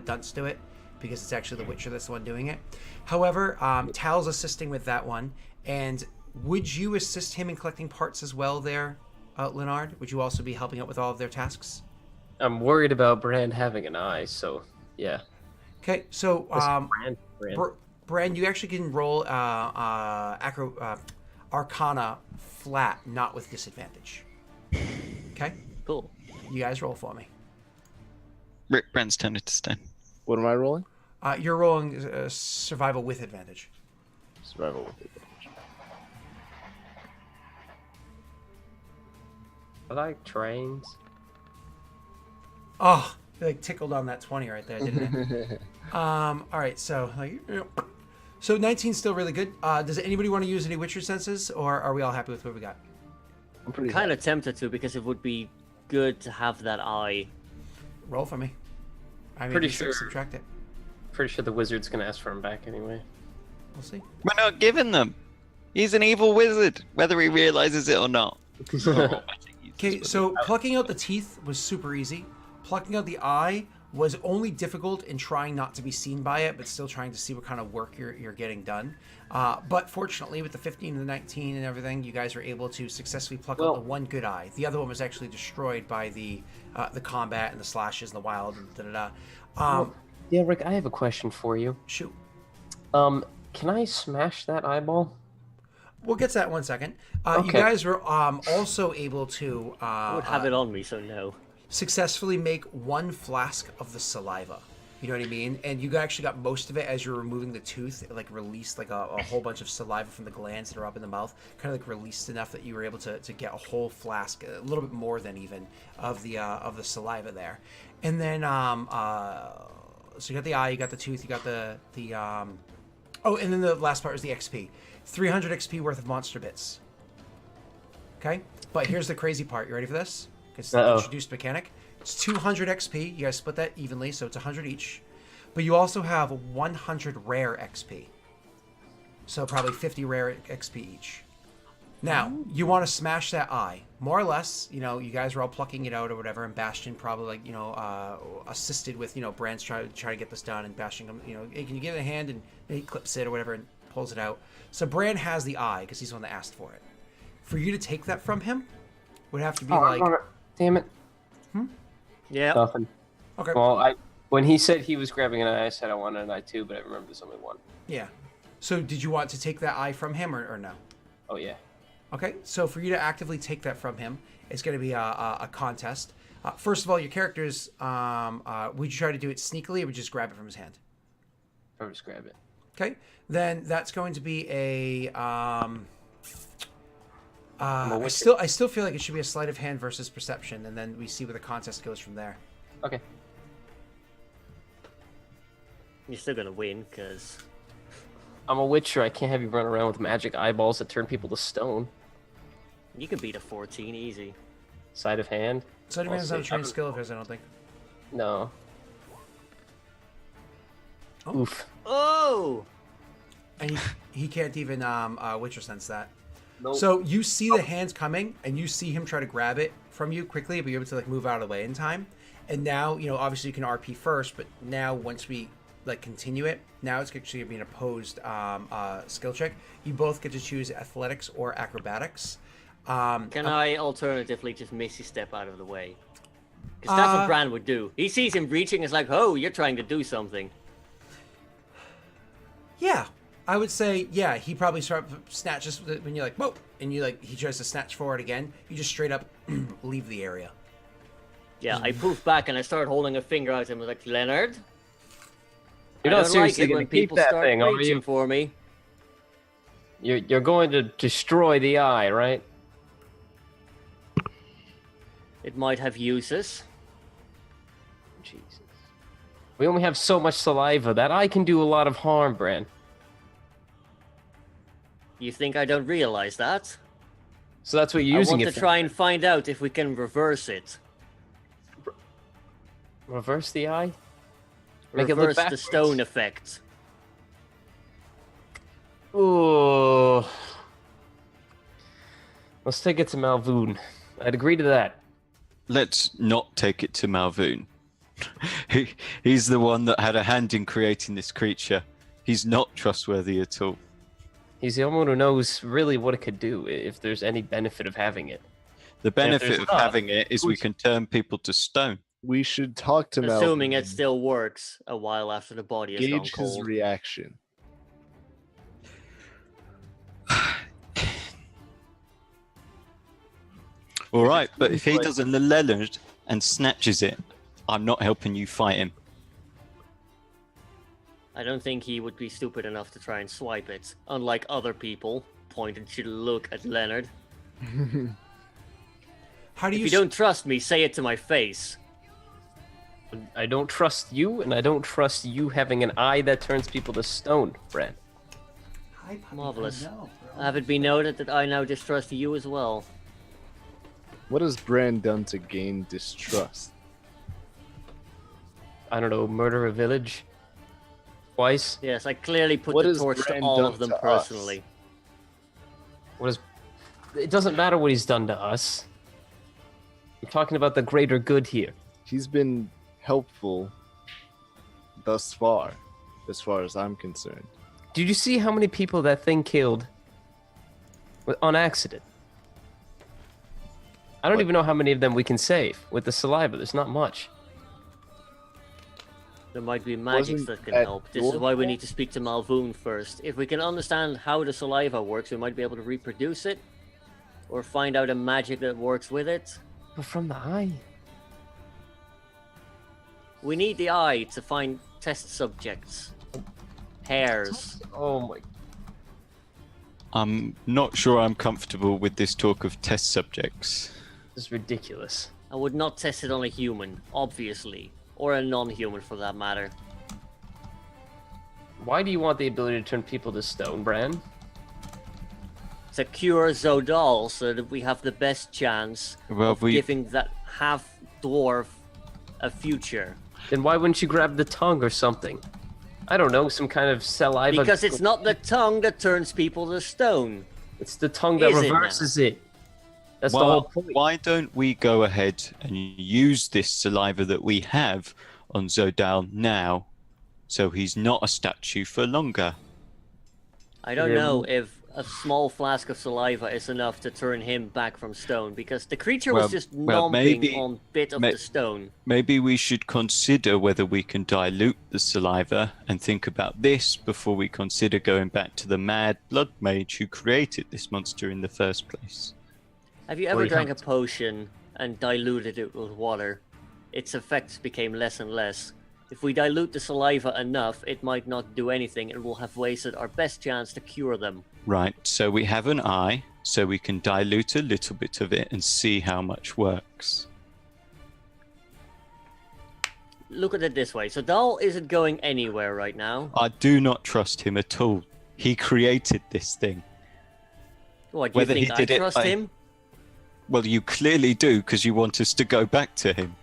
Dunce do it? Because it's actually the Witcher that's the one doing it. However, Tal's assisting with that one. And would you assist him in collecting parts as well there, Leonard? Would you also be helping out with all of their tasks? I'm worried about Bran having an eye, so yeah. Okay, so Bran. Bran, you actually can roll Arcana flat, not with disadvantage. Okay? Cool. You guys roll for me. Brent's turned it to stone. What am I rolling? You're rolling survival with advantage. Survival with advantage. I like trains. Oh, you like tickled on that 20 right there, didn't it? All right, so So 19's still really good. Does anybody want to use any Witcher senses, or are we all happy with what we got? I'm pretty Kind of tempted to, because it would be good to have that eye. Roll for me. I mean, Pretty D6, sure. subtract it. Pretty sure the wizard's gonna ask for him back anyway. We'll see. We're not giving them. He's an evil wizard, whether he realizes it or not. Okay, so plucking out the teeth was super easy. Plucking out the eye was only difficult in trying not to be seen by it, but still trying to see what kind of work you're getting done. But fortunately, with the 15 and the 19 and everything, you guys were able to successfully pluck out the one good eye. The other one was actually destroyed by the combat and the slashes and the wild and da-da-da. Daelric, I have a question for you. Shoot. Can I smash that eyeball? We'll get to that in 1 second. Okay. You guys were also able to I would have it on me, so no. successfully make one flask of the saliva. You know what I mean? And you actually got most of it as you're removing the tooth. It like released like a whole bunch of saliva from the glands that are up in the mouth. Kind of like released enough that you were able to get a whole flask, a little bit more than even, of the saliva there. And then so you got the eye, you got the tooth, you got the oh, and then the last part is the XP. 300 XP worth of monster bits. Okay? But here's the crazy part. You ready for this? It's the introduced mechanic. It's 200 XP. You guys split that evenly, so it's 100 each. But you also have 100 rare XP. So probably 50 rare XP each. Now, you want to smash that eye. More or less, you know, you guys were all plucking it out or whatever, and Bastion probably, like, you know, assisted with, you know, Brand's trying to get this done, and Bastion, you know, hey, can you give it a hand? And he clips it or whatever and pulls it out. So Brand has the eye, because he's the one that asked for it. For you to take that from him would have to be Damn it. Yeah. Nothing. Okay. Well, when he said he was grabbing an eye, I said I wanted an eye too, but I remember there's only one. Yeah. So did you want to take that eye from him or no? Oh, yeah. Okay, so for you to actively take that from him, it's going to be a contest. First of all, your characters, would you try to do it sneakily or would you just grab it from his hand? Or just grab it. Okay, then that's going to be a... I still feel like it should be a sleight of hand versus perception, and then we see where the contest goes from there. Okay. You're still gonna win, because... I'm a witcher. I can't have you run around with magic eyeballs that turn people to stone. You can beat a 14 easy. Sleight of hand? Sleight of hand is not a trained skill of his, I don't think. No. Oh. Oof. Oh! And he can't even Witcher sense that. Nope. So you see the hands coming, and you see him try to grab it from you quickly, but you're able to like move out of the way in time. And now, you know, obviously you can RP first, but now once we like continue it, now it's actually going to be an opposed skill check. You both get to choose athletics or acrobatics. Can I alternatively just Misty step out of the way? Because that's what Bran would do. He sees him reaching, it's like, oh, you're trying to do something. Yeah, I would say, yeah, he probably snatches when you're like, whoa, and you like, he tries to snatch forward again. You just straight up leave the area. Yeah, I poof back and I start holding a finger out and I'm like, Leonard? You're not seriously like it going when to keep people that start thing, are reaching you? for me. You're going to destroy the eye, right? It might have uses. Jesus. We only have so much saliva. That eye can do a lot of harm, Bran. You think I don't realize that? So that's what you're using I it want to for. try and find out if we can reverse it. Reverse the eye? Make it look Reverse the backwards. stone effect. Ooh. Let's take it to Malvoon. I'd agree to that. Let's not take it to Malvoon. He's the one that had a hand in creating this creature. He's not trustworthy at all. He's the only one who knows really what it could do, if there's any benefit of having it. The benefit there's of not, having it is we can turn people to stone. We should talk to Mel. Assuming it still works a while after the body has gone Gauge his cold. reaction. All right, but if he does a Leonard and snatches it, I'm not helping you fight him. I don't think he would be stupid enough to try and swipe it, unlike other people. Pointed to look at Leonard. How do If you? you don't trust me, say it to my face. I don't trust you, and I don't trust you having an eye that turns people to stone, Bran. Hi, puppy. Marvelous. I know, bro. Have it be noted that I now distrust you as well. What has Bran done to gain distrust? I don't know, murder a village twice. Yes, I clearly put What the has torch to Bran all done of them to us? personally. What is? It doesn't matter what he's done to us. I'm talking about the greater good here. He's been helpful thus far as I'm concerned. Did you see how many people that thing killed on accident? I don't What? even know how many of them we can save with the saliva. There's not much. There might be magics Wasn't that can that help. This is your why we fault? need to speak to Malvoon first. If we can understand how the saliva works, we might be able to reproduce it. Or find out a magic that works with it. But from the eye. We need the eye to find test subjects. Hairs. Oh my. I'm not sure I'm comfortable with this talk of test subjects. This is ridiculous. I would not test it on a human, obviously. Or a non-human for that matter. Why do you want the ability to turn people to stone, Bran? To cure Zodal so that we have the best chance Well, of we giving that half-dwarf a future. Then why wouldn't you grab the tongue or something? I don't know, some kind of saliva. Because it's not the tongue that turns people to stone. It's the tongue that Is it now? reverses it. That's the well, whole point. why don't we go ahead and use this saliva that we have on Zodal now, so he's not a statue for longer? I don't Yeah. know if a small flask of saliva is enough to turn him back from stone, because the creature Well- was just well, knomping maybe- on bit of may- the stone. Maybe we should consider whether we can dilute the saliva and think about this before we consider going back to the mad blood mage who created this monster in the first place. Have you Or ever you drank a have to- potion and diluted it with water? Its effects became less and less. If we dilute the saliva enough, it might not do anything and we'll have wasted our best chance to cure them. Right, so we have an eye, so we can dilute a little bit of it and see how much works. Look at it this way. So Dal isn't going anywhere right now. I do not trust him at all. He created this thing. What, do you Whether he think I did it trust by- him? Well, you clearly do, because you want us to go back to him.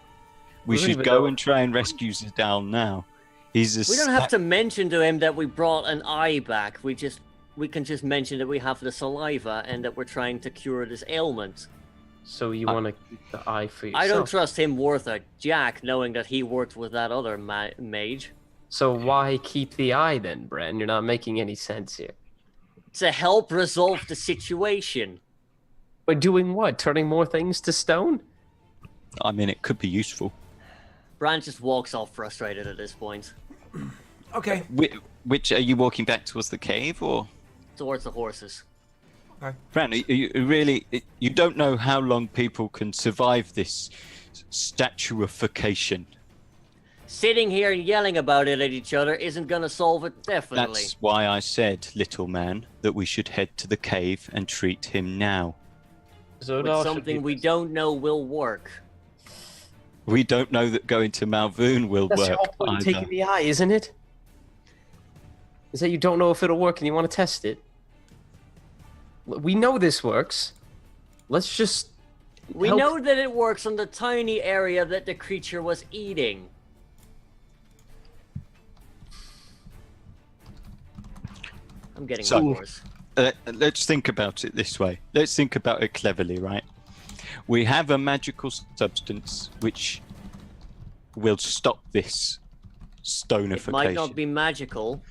We don't should even go know- and try and rescue Zidal now. He's a We don't have to mention to him that we brought an eye back. We can just mention that we have the saliva and that we're trying to cure this ailment. So you want to keep the eye for yourself. I don't trust him worth a jack, knowing that he worked with that other mage. So why keep the eye then, Bran? You're not making any sense here. To help resolve the situation. By doing what? Turning more things to stone? I mean, it could be useful. Bran just walks off frustrated at this point. Okay. Which are you walking back towards the cave, or Towards the horses. Fran? Are you really? You don't know how long people can survive this statuification. Sitting here and yelling about it at each other isn't gonna solve it, definitely. That's why I said, little man, that we should head to the cave and treat him now. Zodal With should something be- we don't know will work. We don't know that going to Malvoon will That's work the whole point of either. taking the eye, isn't it? Is that you don't know if it'll work and you want to test it. We know this works. Let's just. We help- know that it works on the tiny area that the creature was eating. I'm getting So- worse. Let's think about it this way. Let's think about it cleverly, right? We have a magical substance which will stop this stonification. It might not be magical.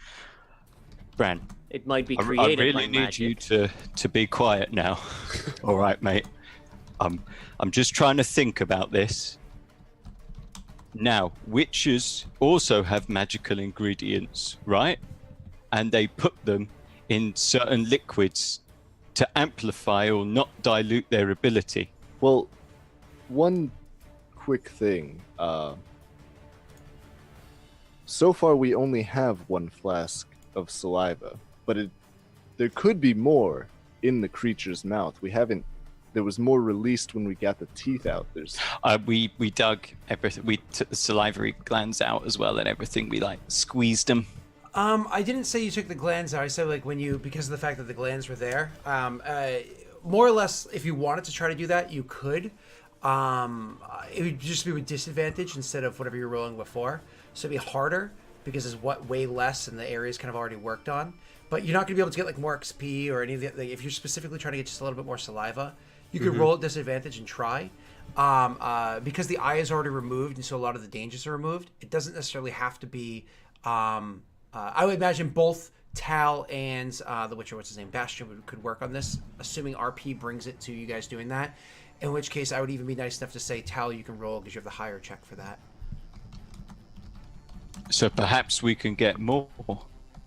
Bran, It might be I created really by need magic. you to be quiet now. All right, mate. I'm just trying to think about this. Now, witches also have magical ingredients, right? And they put them in certain liquids to amplify or not dilute their ability. Well, one quick thing. So far, we only have one flask of saliva, but there could be more in the creature's mouth. We haven't. There was more released when we got the teeth out. We dug everything. We took the salivary glands out as well and everything. We like squeezed them. I didn't say you took the glands out. I said like when you, because of the fact that the glands were there. More or less, if you wanted to try to do that, you could. It would just be with disadvantage instead of whatever you were rolling before. So it'd be harder because it's way less and the area's kind of already worked on. But you're not going to be able to get like more XP or any of the, like, if you're specifically trying to get just a little bit more saliva, you could roll at disadvantage and try. Because the eye is already removed and so a lot of the dangers are removed, it doesn't necessarily have to be, I would imagine both Tal and the Witcher, what's his name, Bastion, could work on this, assuming RP brings it to you guys doing that. In which case, I would even be nice enough to say, Tal, you can roll because you have the higher check for that. So perhaps we can get more.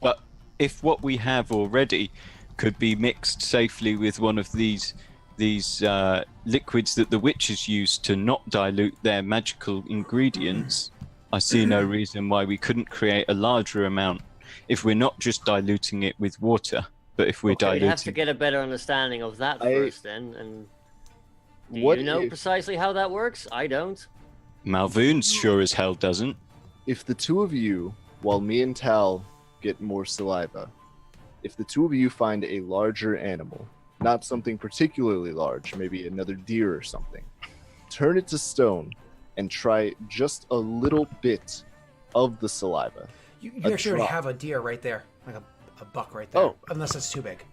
But if what we have already could be mixed safely with one of these liquids that the witches use to not dilute their magical ingredients, I see no reason why we couldn't create a larger amount if we're not just diluting it with water, but if we're We'd have to diluting. get a better understanding of that first, then. And do What you know if- precisely how that works? I don't. Malvoon's sure as hell doesn't. If the two of you, while me and Tal get more saliva, if the two of you find a larger animal, not something particularly large, maybe another deer or something, turn it to stone and try just a little bit of the saliva. You A actually already drop. have a deer right there, like a buck right there. Oh. Unless it's too big.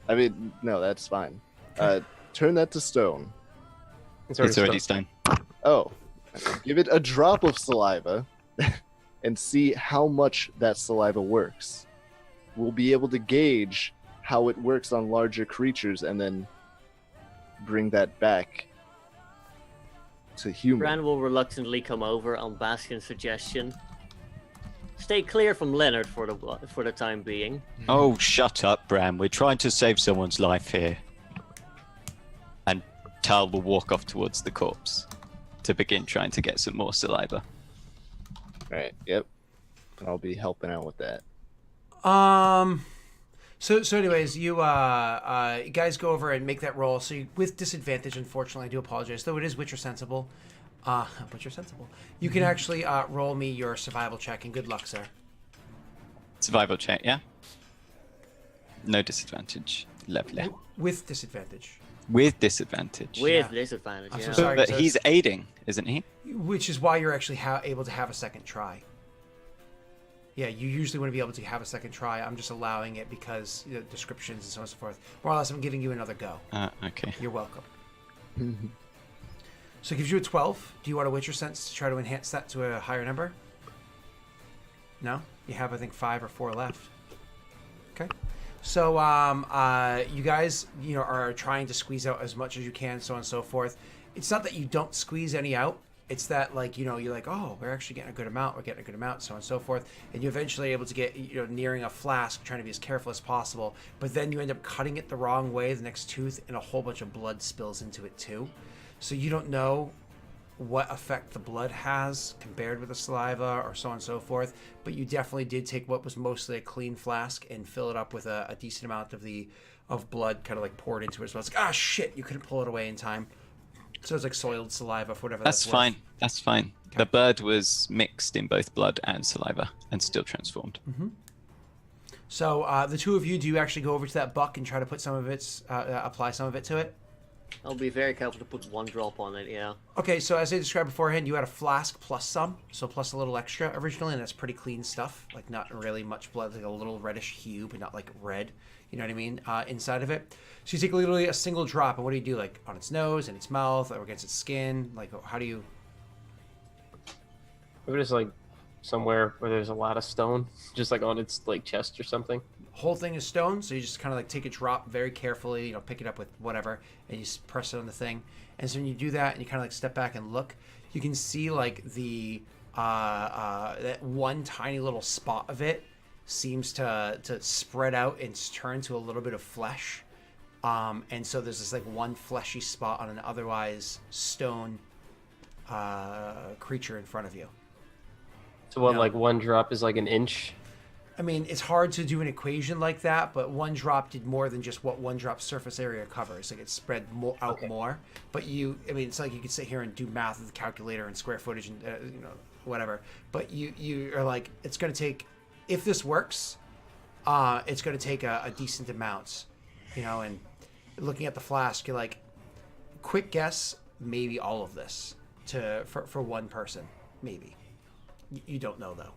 I mean, no, that's fine. Turn that to stone. It's already stuck. stone. Oh, give it a drop of saliva and see how much that saliva works. We'll be able to gauge how it works on larger creatures and then bring that back to human. Bran will reluctantly come over on Bastion's suggestion. Stay clear from Leonard for the time being. Oh, shut up, Bram. We're trying to save someone's life here. And Tal will walk off towards the corpse to begin trying to get some more saliva. Right, yep. I'll be helping out with that. So anyways, you guys go over and make that roll. So you, with disadvantage, unfortunately, I do apologize. Though it is Witcher sensible. Witcher sensible. You can actually roll me your survival check, and good luck, sir. Survival check, yeah? No disadvantage. Lovely. With disadvantage. With disadvantage. With Yeah. disadvantage, I'm so yeah. sorry. But so he's aiding, isn't he? Which is why you're actually able to have a second try. Yeah, you usually want to be able to have a second try. I'm just allowing it because descriptions and so on and so forth. More or less, I'm giving you another go. Okay. You're welcome. So it gives you a 12. Do you want a Witcher sense to try to enhance that to a higher number? No? You have, I think, 5 or 4 left. Okay. So you guys, are trying to squeeze out as much as you can, so on and so forth. It's not that you don't squeeze any out. It's that, like, you're like, oh, we're actually getting a good amount. We're getting a good amount, so on and so forth. And you're eventually able to get, nearing a flask, trying to be as careful as possible. But then you end up cutting it the wrong way, the next tooth, and a whole bunch of blood spills into it, too. So you don't know what effect the blood has compared with the saliva or so on and so forth. But you definitely did take what was mostly a clean flask and fill it up with a decent amount of blood kind of like poured into it as well. It's like, shit, you couldn't pull it away in time. So it's like soiled saliva for whatever That's worth. fine. That's fine. Okay. The bird was mixed in both blood and saliva and still transformed. So the two of you, do you actually go over to that buck and try to put some of its, apply some of it to it? I'll be very careful to put 1 drop on it, yeah. Okay, so as I described beforehand, you had a flask plus some, so plus a little extra originally, and that's pretty clean stuff. Like not really much blood, like a little reddish hue, but not like red. You know what I mean? Inside of it. So you take literally a single drop, and what do you do? Like on its nose, and its mouth, or against its skin? Like how do you? Maybe just like somewhere where there's a lot of stone, just like on its like chest or something. Whole thing is stone, so you just kind of like take a drop very carefully, pick it up with whatever, and you just press it on the thing. And so when you do that, and you kind of like step back and look, you can see like the that one tiny little spot of it seems to spread out and turn to a little bit of flesh. And so there's this like one fleshy spot on an otherwise stone creature in front of you. So what, No. like 1 drop is like an inch? I mean, it's hard to do an equation like that, but 1 drop did more than just what 1 drop surface area covers. Like it spread out more. But it's like you could sit here and do math with the calculator and square footage and whatever. But you are like, it's going to take. if this works, it's going to take a decent amount, and looking at the flask, you're like, quick guess, maybe all of this for one person, maybe. You don't know, though.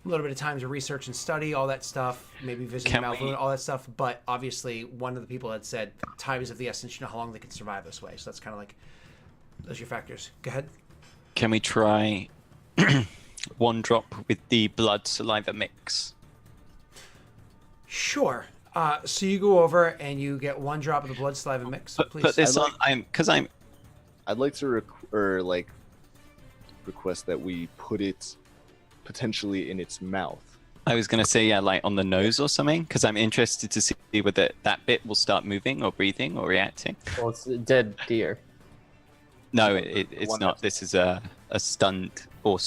A little bit of time to research and study, all that stuff, maybe visiting Malvoon, all that stuff, but obviously one of the people had said time is of the essence, you know how long they can survive this way, so that's kind of like, those are your factors. Go ahead. Can we try one drop with the blood saliva mix? Sure. So you go over and you get one drop of the blood saliva mix, please. Put this on. I'd like to request that we put it potentially in its mouth. I was gonna say, yeah, like on the nose or something, because I'm interested to see whether that bit will start moving or breathing or reacting. Well, it's a dead deer. No, it's not. This is a stunned or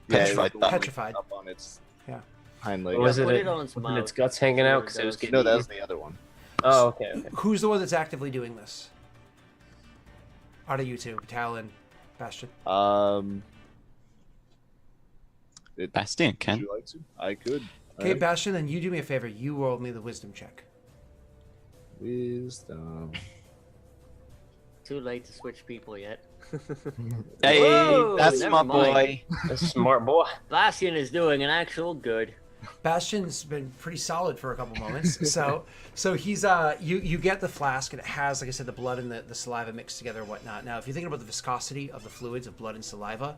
Petrified. Petrified. Up on its Yeah. hind Or leg. was put it it on its wasn't mouth. its guts hanging out because it was getting No, that eaten? was the other one. Oh, okay. Who's the one that's actively doing this? Out of you two, Talon, Bastion. Bastian Would can. you like to? I could. Okay, Alright. Bastion, then you do me a favor. You roll me the wisdom check. Wisdom. Too late to switch people yet. Hey, Whoa, that's never my mind. boy. That's a smart boy. Bastion is doing an actual good. Bastion's been pretty solid for a couple moments. So he's you get the flask and it has, like I said, the blood and the saliva mixed together and whatnot. Now, if you're thinking about the viscosity of the fluids of blood and saliva,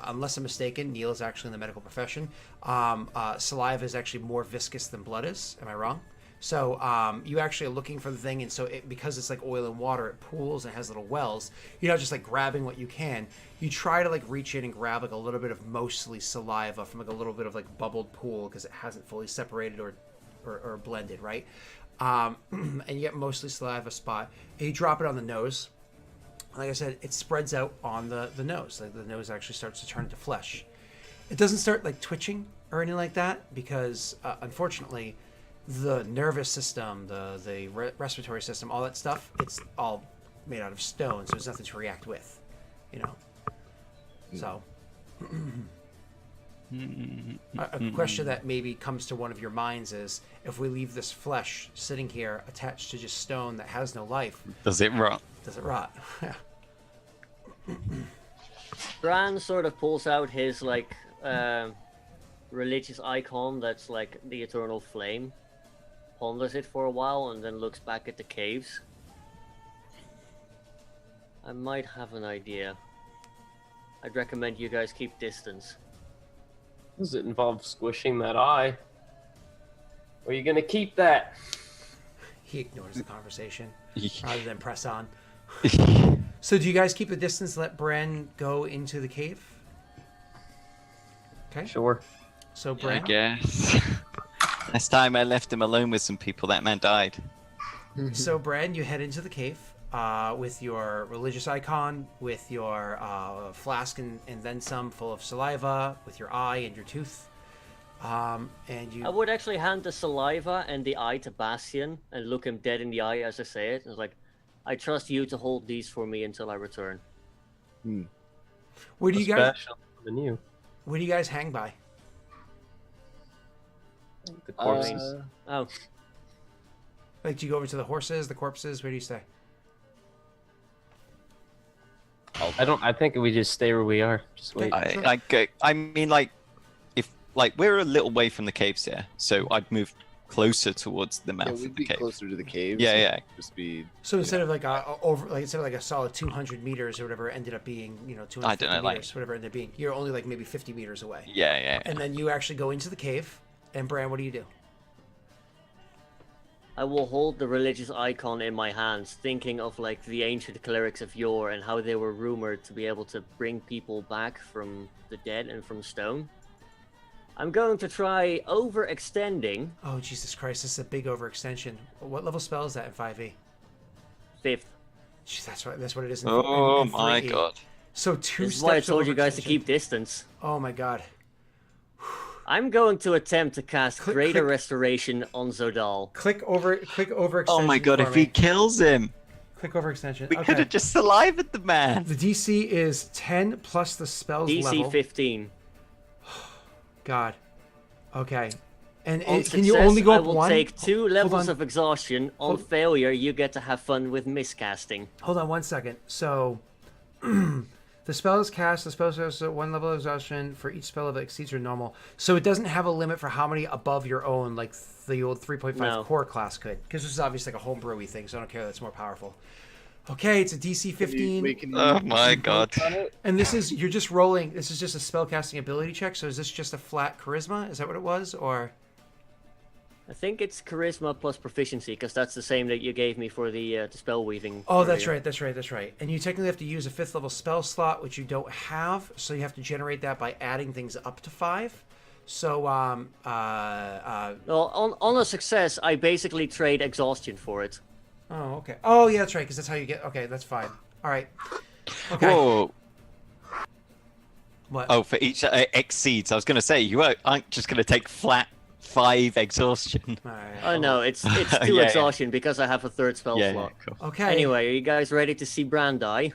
unless I'm mistaken, Neil is actually in the medical profession. Saliva is actually more viscous than blood is. Am I wrong? So you actually are looking for the thing, and so because it's like oil and water, it pools and has little wells. You're not just like grabbing what you can. You try to like reach in and grab like a little bit of mostly saliva from like a little bit of like bubbled pool because it hasn't fully separated or blended, right? And you get mostly saliva spot. And you drop it on the nose. Like I said, it spreads out on the nose. Like the nose actually starts to turn into flesh. It doesn't start like twitching or anything like that because unfortunately, the nervous system, the respiratory system, all that stuff, it's all made out of stone, so there's nothing to react with, So, a question that maybe comes to one of your minds is, if we leave this flesh sitting here attached to just stone that has no life, Does it rot? does it rot? Bran sort of pulls out his like religious icon that's like the eternal flame, ponders it for a while, and then looks back at the caves. I might have an idea. I'd recommend you guys keep distance. Does it involve squishing that eye? Or are you gonna keep that? He ignores the conversation rather than press on. So do you guys keep the distance and let Bran go into the cave? Okay. Sure. So I Bran, guess. Last time I left him alone with some people, that man died. So Bran, you head into the cave with your religious icon, with your flask and then some full of saliva, with your eye and your tooth. And you. I would actually hand the saliva and the eye to Bastion and look him dead in the eye as I say it. It's like, I trust you to hold these for me until I return. Where do you guys? Special than you. Where do you guys hang by? The corpses. Oh, Like, do you go over to the horses, the corpses? Where do you stay? I think we just stay where we are. Just wait. I mean, like, if we're a little way from the caves here, so I'd move closer towards the mouth Yeah, of we'd the be cave. closer to the caves. Yeah, and yeah. Just be. So instead of like instead of like a solid 200 meters or whatever, it ended up being 250 I don't know, like- meters, whatever it ended up being. You're only like maybe 50 meters away. Yeah, yeah. And then you actually go into the cave. And Bran, what do you do? I will hold the religious icon in my hands, thinking of like the ancient clerics of yore and how they were rumored to be able to bring people back from the dead and from stone. I'm going to try overextending. Oh Jesus Christ! This is a big overextension. What level spell is that in 5e? 5th. Jeez, that's right. That's what it is. Oh in my 3e. god. So two This is steps. why I of told you guys to overextension. keep distance. Oh my god. I'm going to attempt to cast Click- Greater click- Restoration on Zodal. Click overextension. Oh my god, for if me. he kills him, Click overextension. we Okay. could have just salivated the man. The DC is 10 plus the spell's DC level. 15. God. Okay. And On can you success, only go I up will one? take 2 levels on. of exhaustion. On failure, you get to have fun with miscasting. Hold on 1 second. So, the spell is cast. The spell has 1 level of exhaustion for each spell that exceeds your normal. So it doesn't have a limit for how many above your own, like the old 3.5 No. core class could. Because this is obviously like a homebrewy thing, so I don't care that's more powerful. Okay, it's a DC 15. Wait, can you Oh my god. And this is, you're just rolling. This is just a spellcasting ability check. So is this just a flat charisma? Is that what it was? Or. I think it's charisma plus proficiency, because that's the same that you gave me for the spell weaving. Oh, that's earlier. right. That's right. And you technically have to use a 5th level spell slot, which you don't have. So you have to generate that by adding things up to 5. So, Well, on a success, I basically trade exhaustion for it. oh, okay. Oh, yeah, that's right, because that's how you get. Okay, that's fine. All right. Okay. Whoa. What? Oh, for each exceeds. I was going to say, you aren't just going to take flat 5 exhaustion. All right. Oh no, it's 2 Yeah. exhaustion because I have a 3rd spell Yeah, slot. cool. Okay. Anyway, are you guys ready to see Bran die?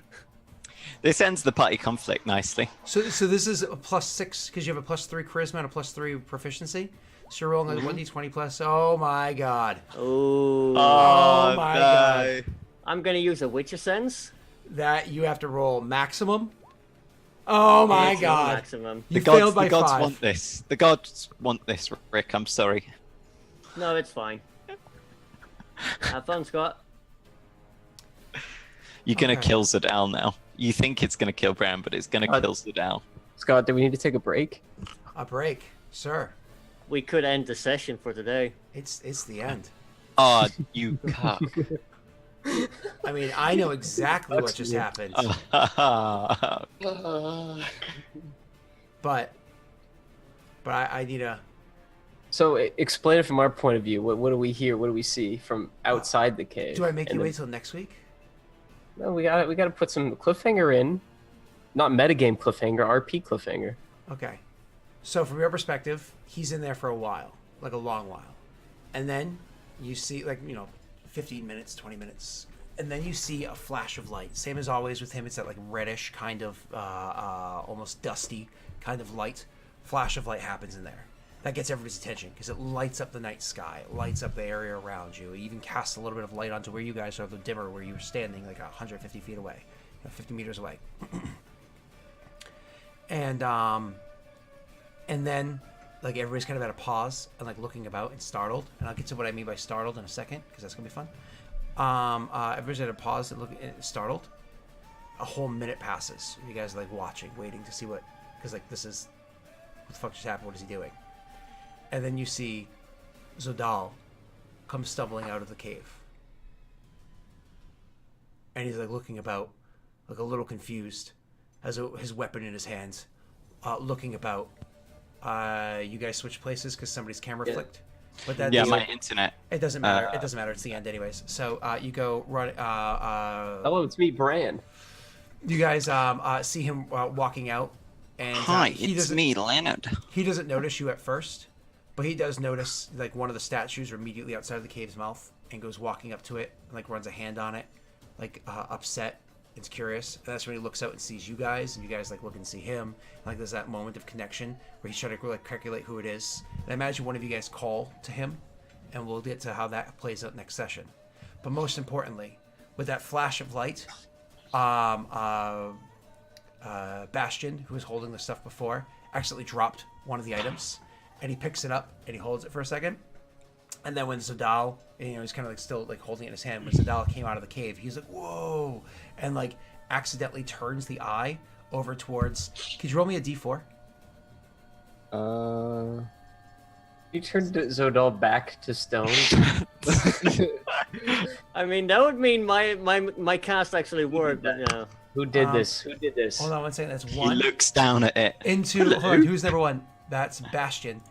This ends the party conflict nicely. So this is a +6 because you have a +3 charisma and a +3 proficiency. So you're rolling a 1d20 plus. Oh my god. Oh, Oh my god. I'm gonna use a Witcher Sense. That you have to roll maximum. Oh my It's not god. Maximum. You failed by the gods 5. want this. The gods want this, Rick. I'm sorry. No, it's fine. Have fun, Scott. You're going to Okay. kill Zadal now. You think it's going to kill Bran, but it's going to kill Zadal. Scott, do we need to take a break? A break, sir. We could end the session for today. It's the end. Oh, you cuck. I mean, I know exactly what just happened, but I need a. So explain it from our point of view. What do we hear? What do we see from outside the cave? Do I make And you then- wait till next week? No, we got to put some cliffhanger in, not metagame cliffhanger, RP cliffhanger. Okay. So from your perspective, he's in there for a while, like a long while, and then you see 15 minutes, 20 minutes, and then you see a flash of light. Same as always with him, it's that like reddish kind of almost dusty kind of light. Flash of light happens in there. That gets everybody's attention because it lights up the night sky, it lights up the area around you. It even casts a little bit of light onto where you guys are, the dimmer where you were standing, like 150 feet away, 50 meters away. And then like everybody's kind of at a pause and like looking about and startled. And I'll get to what I mean by startled in a second because that's gonna be fun. Everybody's at a pause and startled. A whole minute passes. You guys are like watching, waiting to see what, because like this is what the fuck just happened. What is he doing? And then you see Zodal come stumbling out of the cave. And he's like looking about, like a little confused, has his weapon in his hands, looking about. You guys switch places because somebody's camera flicked. But that's Yeah, my internet. it doesn't matter. It doesn't matter. It's the end anyways. So you go run. Hello, it's me, Bran. You guys see him walking out, and Hi, he it's doesn't, me, Leonard. He doesn't notice you at first, but he does notice like one of the statues are immediately outside of the cave's mouth, and goes walking up to it and like runs a hand on it, like upset. It's curious, and that's when he looks out and sees you guys, and you guys like look and see him. And, like there's that moment of connection where he's trying to like calculate who it is. And I imagine one of you guys call to him, and we'll get to how that plays out next session. But most importantly, with that flash of light, Bastion, who was holding the stuff before, accidentally dropped one of the items, and he picks it up and he holds it for a second. And then when Zadal, he's kind of like still like holding it in his hand. When Zadal came out of the cave, he's like, "Whoa!" and like accidentally turns the eye over towards. Could you roll me a d4? You turned Zodal back to stone. I mean, that would mean my cast actually worked, but no. Who did this? Who did this? Hold on one second. That's He one. looks down at it. Into hold on, who's number one? That's Bastion.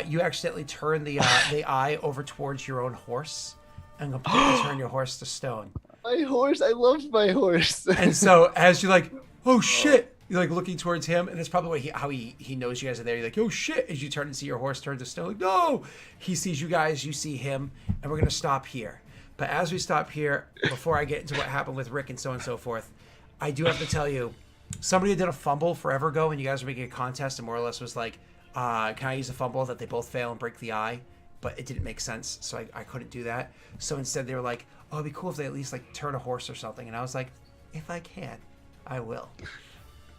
You accidentally turn the eye over towards your own horse, and completely turn your horse to stone. My horse, I love my horse. And so as you're like, "Oh shit!" You're like looking towards him, and it's probably how he knows you guys are there. You're like, "Oh shit!" As you turn and see your horse turn to stone, like, "No!" He sees you guys, you see him, and we're gonna stop here. But as we stop here, before I get into what happened with Rick and so forth, I do have to tell you, somebody did a fumble forever ago when you guys were making a contest and more or less was like, can I use a fumble that they both fail and break the eye? But it didn't make sense, so I couldn't do that. So instead they were like, oh, it'd be cool if they at least like turn a horse or something. And I was like, if I can, I will.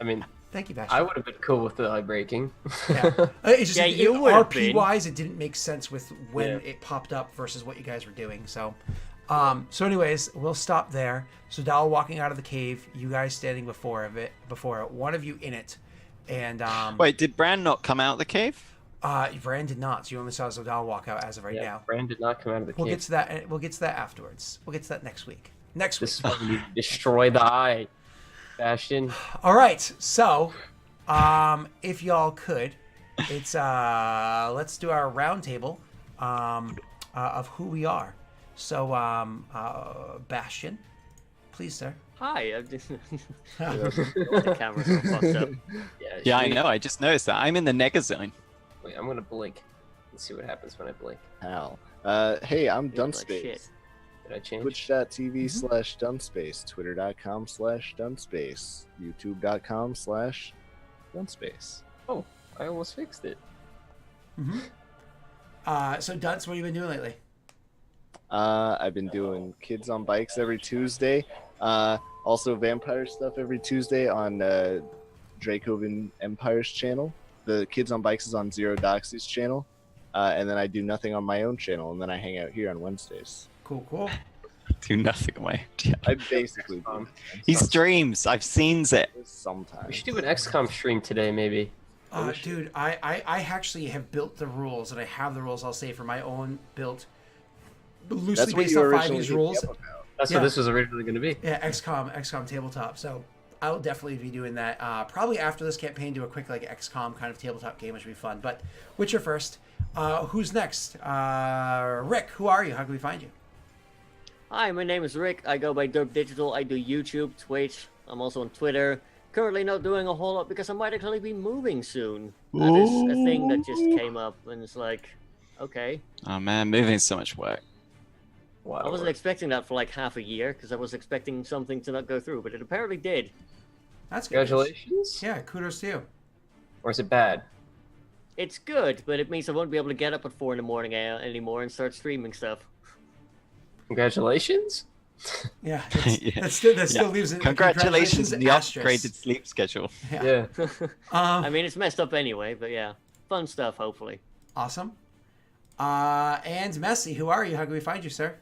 I mean, Thank you, Bastion. I would have been cool with the eye breaking. Yeah. It's just Yeah, you would have been. RP-wise, it didn't make sense with when it popped up versus what you guys were doing. So anyways, we'll stop there. So Dal walking out of the cave, you guys standing before it, one of you in it. And Wait, did Bran not come out of the cave? Bran did not. So you only saw Zodal walk out as of right now. Bran did not come out of the We'll cave. get to that. We'll get to that afterwards. We'll get to that next week. Next week. This is when you destroy the eye, Bastion. All right. So, if y'all could, it's let's do our round table of who we are. So, Bastion, please, sir. Hi. I'm just... the camera's all fucked up. Yeah, I know. I just noticed that. I'm in the nega zone. Wait, I'm gonna blink. Let's see what happens when I blink. Hal. Hey, I'm You look like Dunspace. shit. Did I change? Twitch.tv/Dunspace, Twitter.com/Dunspace, YouTube.com/Dunspace. Oh, I almost fixed it. So Dunce, what have you been doing lately? I've been doing Kids on Bikes every Tuesday. Also vampire stuff every Tuesday on Dracoven Empire's channel. The Kids on Bikes is on Zero Doxy's channel. And then I do nothing on my own channel, and then I hang out here on Wednesdays. Cool. Do nothing on my channel. I basically do. He streams. I've seen it. We Sometimes. should do an XCOM stream today, maybe. Dude, I actually have built the rules, and I have the rules I'll say for my own built, loosely That's what based you on originally 5e's hit me rules. up about. That's Yeah. what this was originally going to be. Yeah, XCOM tabletop. So I'll definitely be doing that. Probably after this campaign, do a quick like XCOM kind of tabletop game, which would be fun. But Witcher first. Who's next? Rick, who are you? How can we find you? Hi, my name is Rick. I go by Derp Digital. I do YouTube, Twitch. I'm also on Twitter. Currently not doing a whole lot because I might actually be moving soon. That is a thing that just came up, and it's like, okay. Oh man, moving is so much work. Wow. I wasn't expecting that for like half a year because I was expecting something to not go through, but it apparently did. That's good. Congratulations. Yeah, kudos to you. Or is it bad? It's good, but it means I won't be able to get up at 4 in the morning anymore and start streaming stuff. Congratulations. Yeah, Yeah. that still leaves it. Congratulations on the asterisk. upgraded sleep schedule. Yeah. I mean, it's messed up anyway, but yeah. Fun stuff, hopefully. Awesome. And Messi, who are you? How can we find you, sir?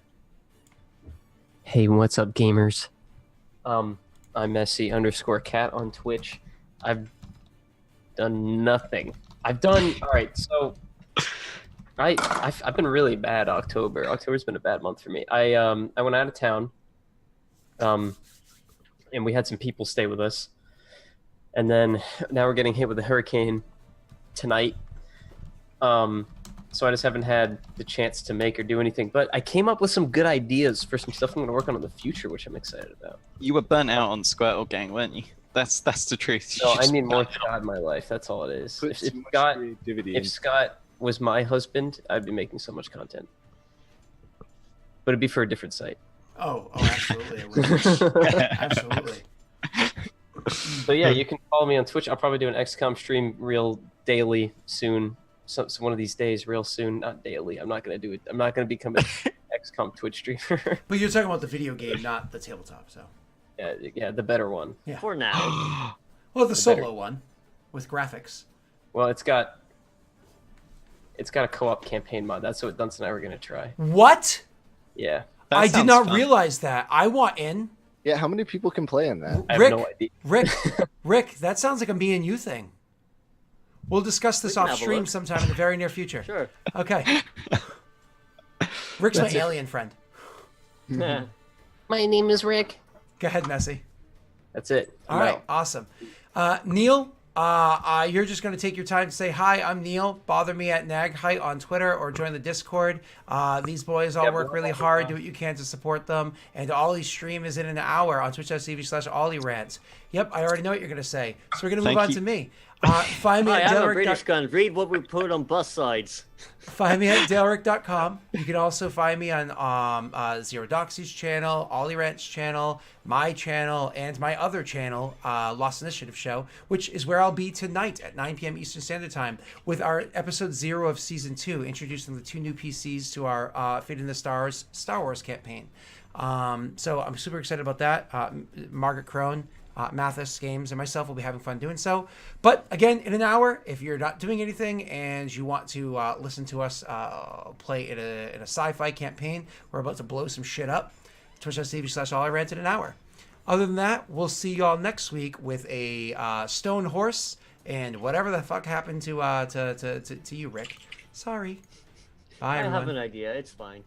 Hey, what's up, gamers? I'm Messi_cat on Twitch. I've done nothing. All right. So, I've been really bad. October's been a bad month for me. I went out of town, and we had some people stay with us, and then now we're getting hit with a hurricane tonight. So I just haven't had the chance to make or do anything. But I came up with some good ideas for some stuff I'm going to work on in the future, which I'm excited about. You were burnt out on Squirtle Gang, weren't you? That's the truth. No, You I just need more burnt out. Scott in my life. That's all it is. Put If too much Scott, creativity if in. Scott was my husband, I'd be making so much content. But it'd be for a different site. Oh, absolutely. It would. Absolutely. So yeah, you can follow me on Twitch. I'll probably do an XCOM stream real daily soon. So one of these days, real soon. Not daily. I'm not gonna do it. I'm not gonna become an XCOM Twitch streamer. But you're talking about the video game, not the tabletop. So, yeah, the better one. yeah. For now. Well, the solo one with graphics. Well, it's got a co-op campaign mod. That's what Dunce and I were gonna try. What? Yeah, That I did sounds not fun. realize that. I want in. Yeah, how many people can play in that? I have Rick, no idea. Rick, that sounds like a me and you thing. We'll discuss this We can off have a stream look. sometime in the very near future. Sure. Okay. Rick's my That's it. alien friend. Yeah. My name is Rick. Go ahead, Messi. That's it. All I'm right, out. awesome. Neil, you're just going to take your time to say, hi, I'm Neil. Bother me at Nagheight on Twitter or join the Discord. These boys all work really hard. Do what you can to support them. And Ollie stream is in an hour on twitch.tv/OllieRants. Yep, I already know what you're going to say. So we're going to move Thank on you. to me. Find me I at am a Daelric. British gun. Read what we put on bus sides. Find me at Daelric.com. You can also find me on Zero Doxy's channel, Ollie Rant's channel, my channel, and my other channel, Lost Initiative Show, which is where I'll be tonight at 9 p.m. Eastern Standard Time with our episode 0 of Season 2, introducing the 2 new PCs to our Fate in the Stars Star Wars campaign. So I'm super excited about that. Margaret Crone, Mathis Games, and myself will be having fun doing so. But again, in an hour, if you're not doing anything and you want to listen to us play in a sci-fi campaign, we're about to blow some shit up. Twitch.tv/AllIRant in an hour. Other than that, we'll see y'all next week with a stone horse and whatever the fuck happened to you, Rick. Sorry. Bye, I everyone. have an idea. It's fine.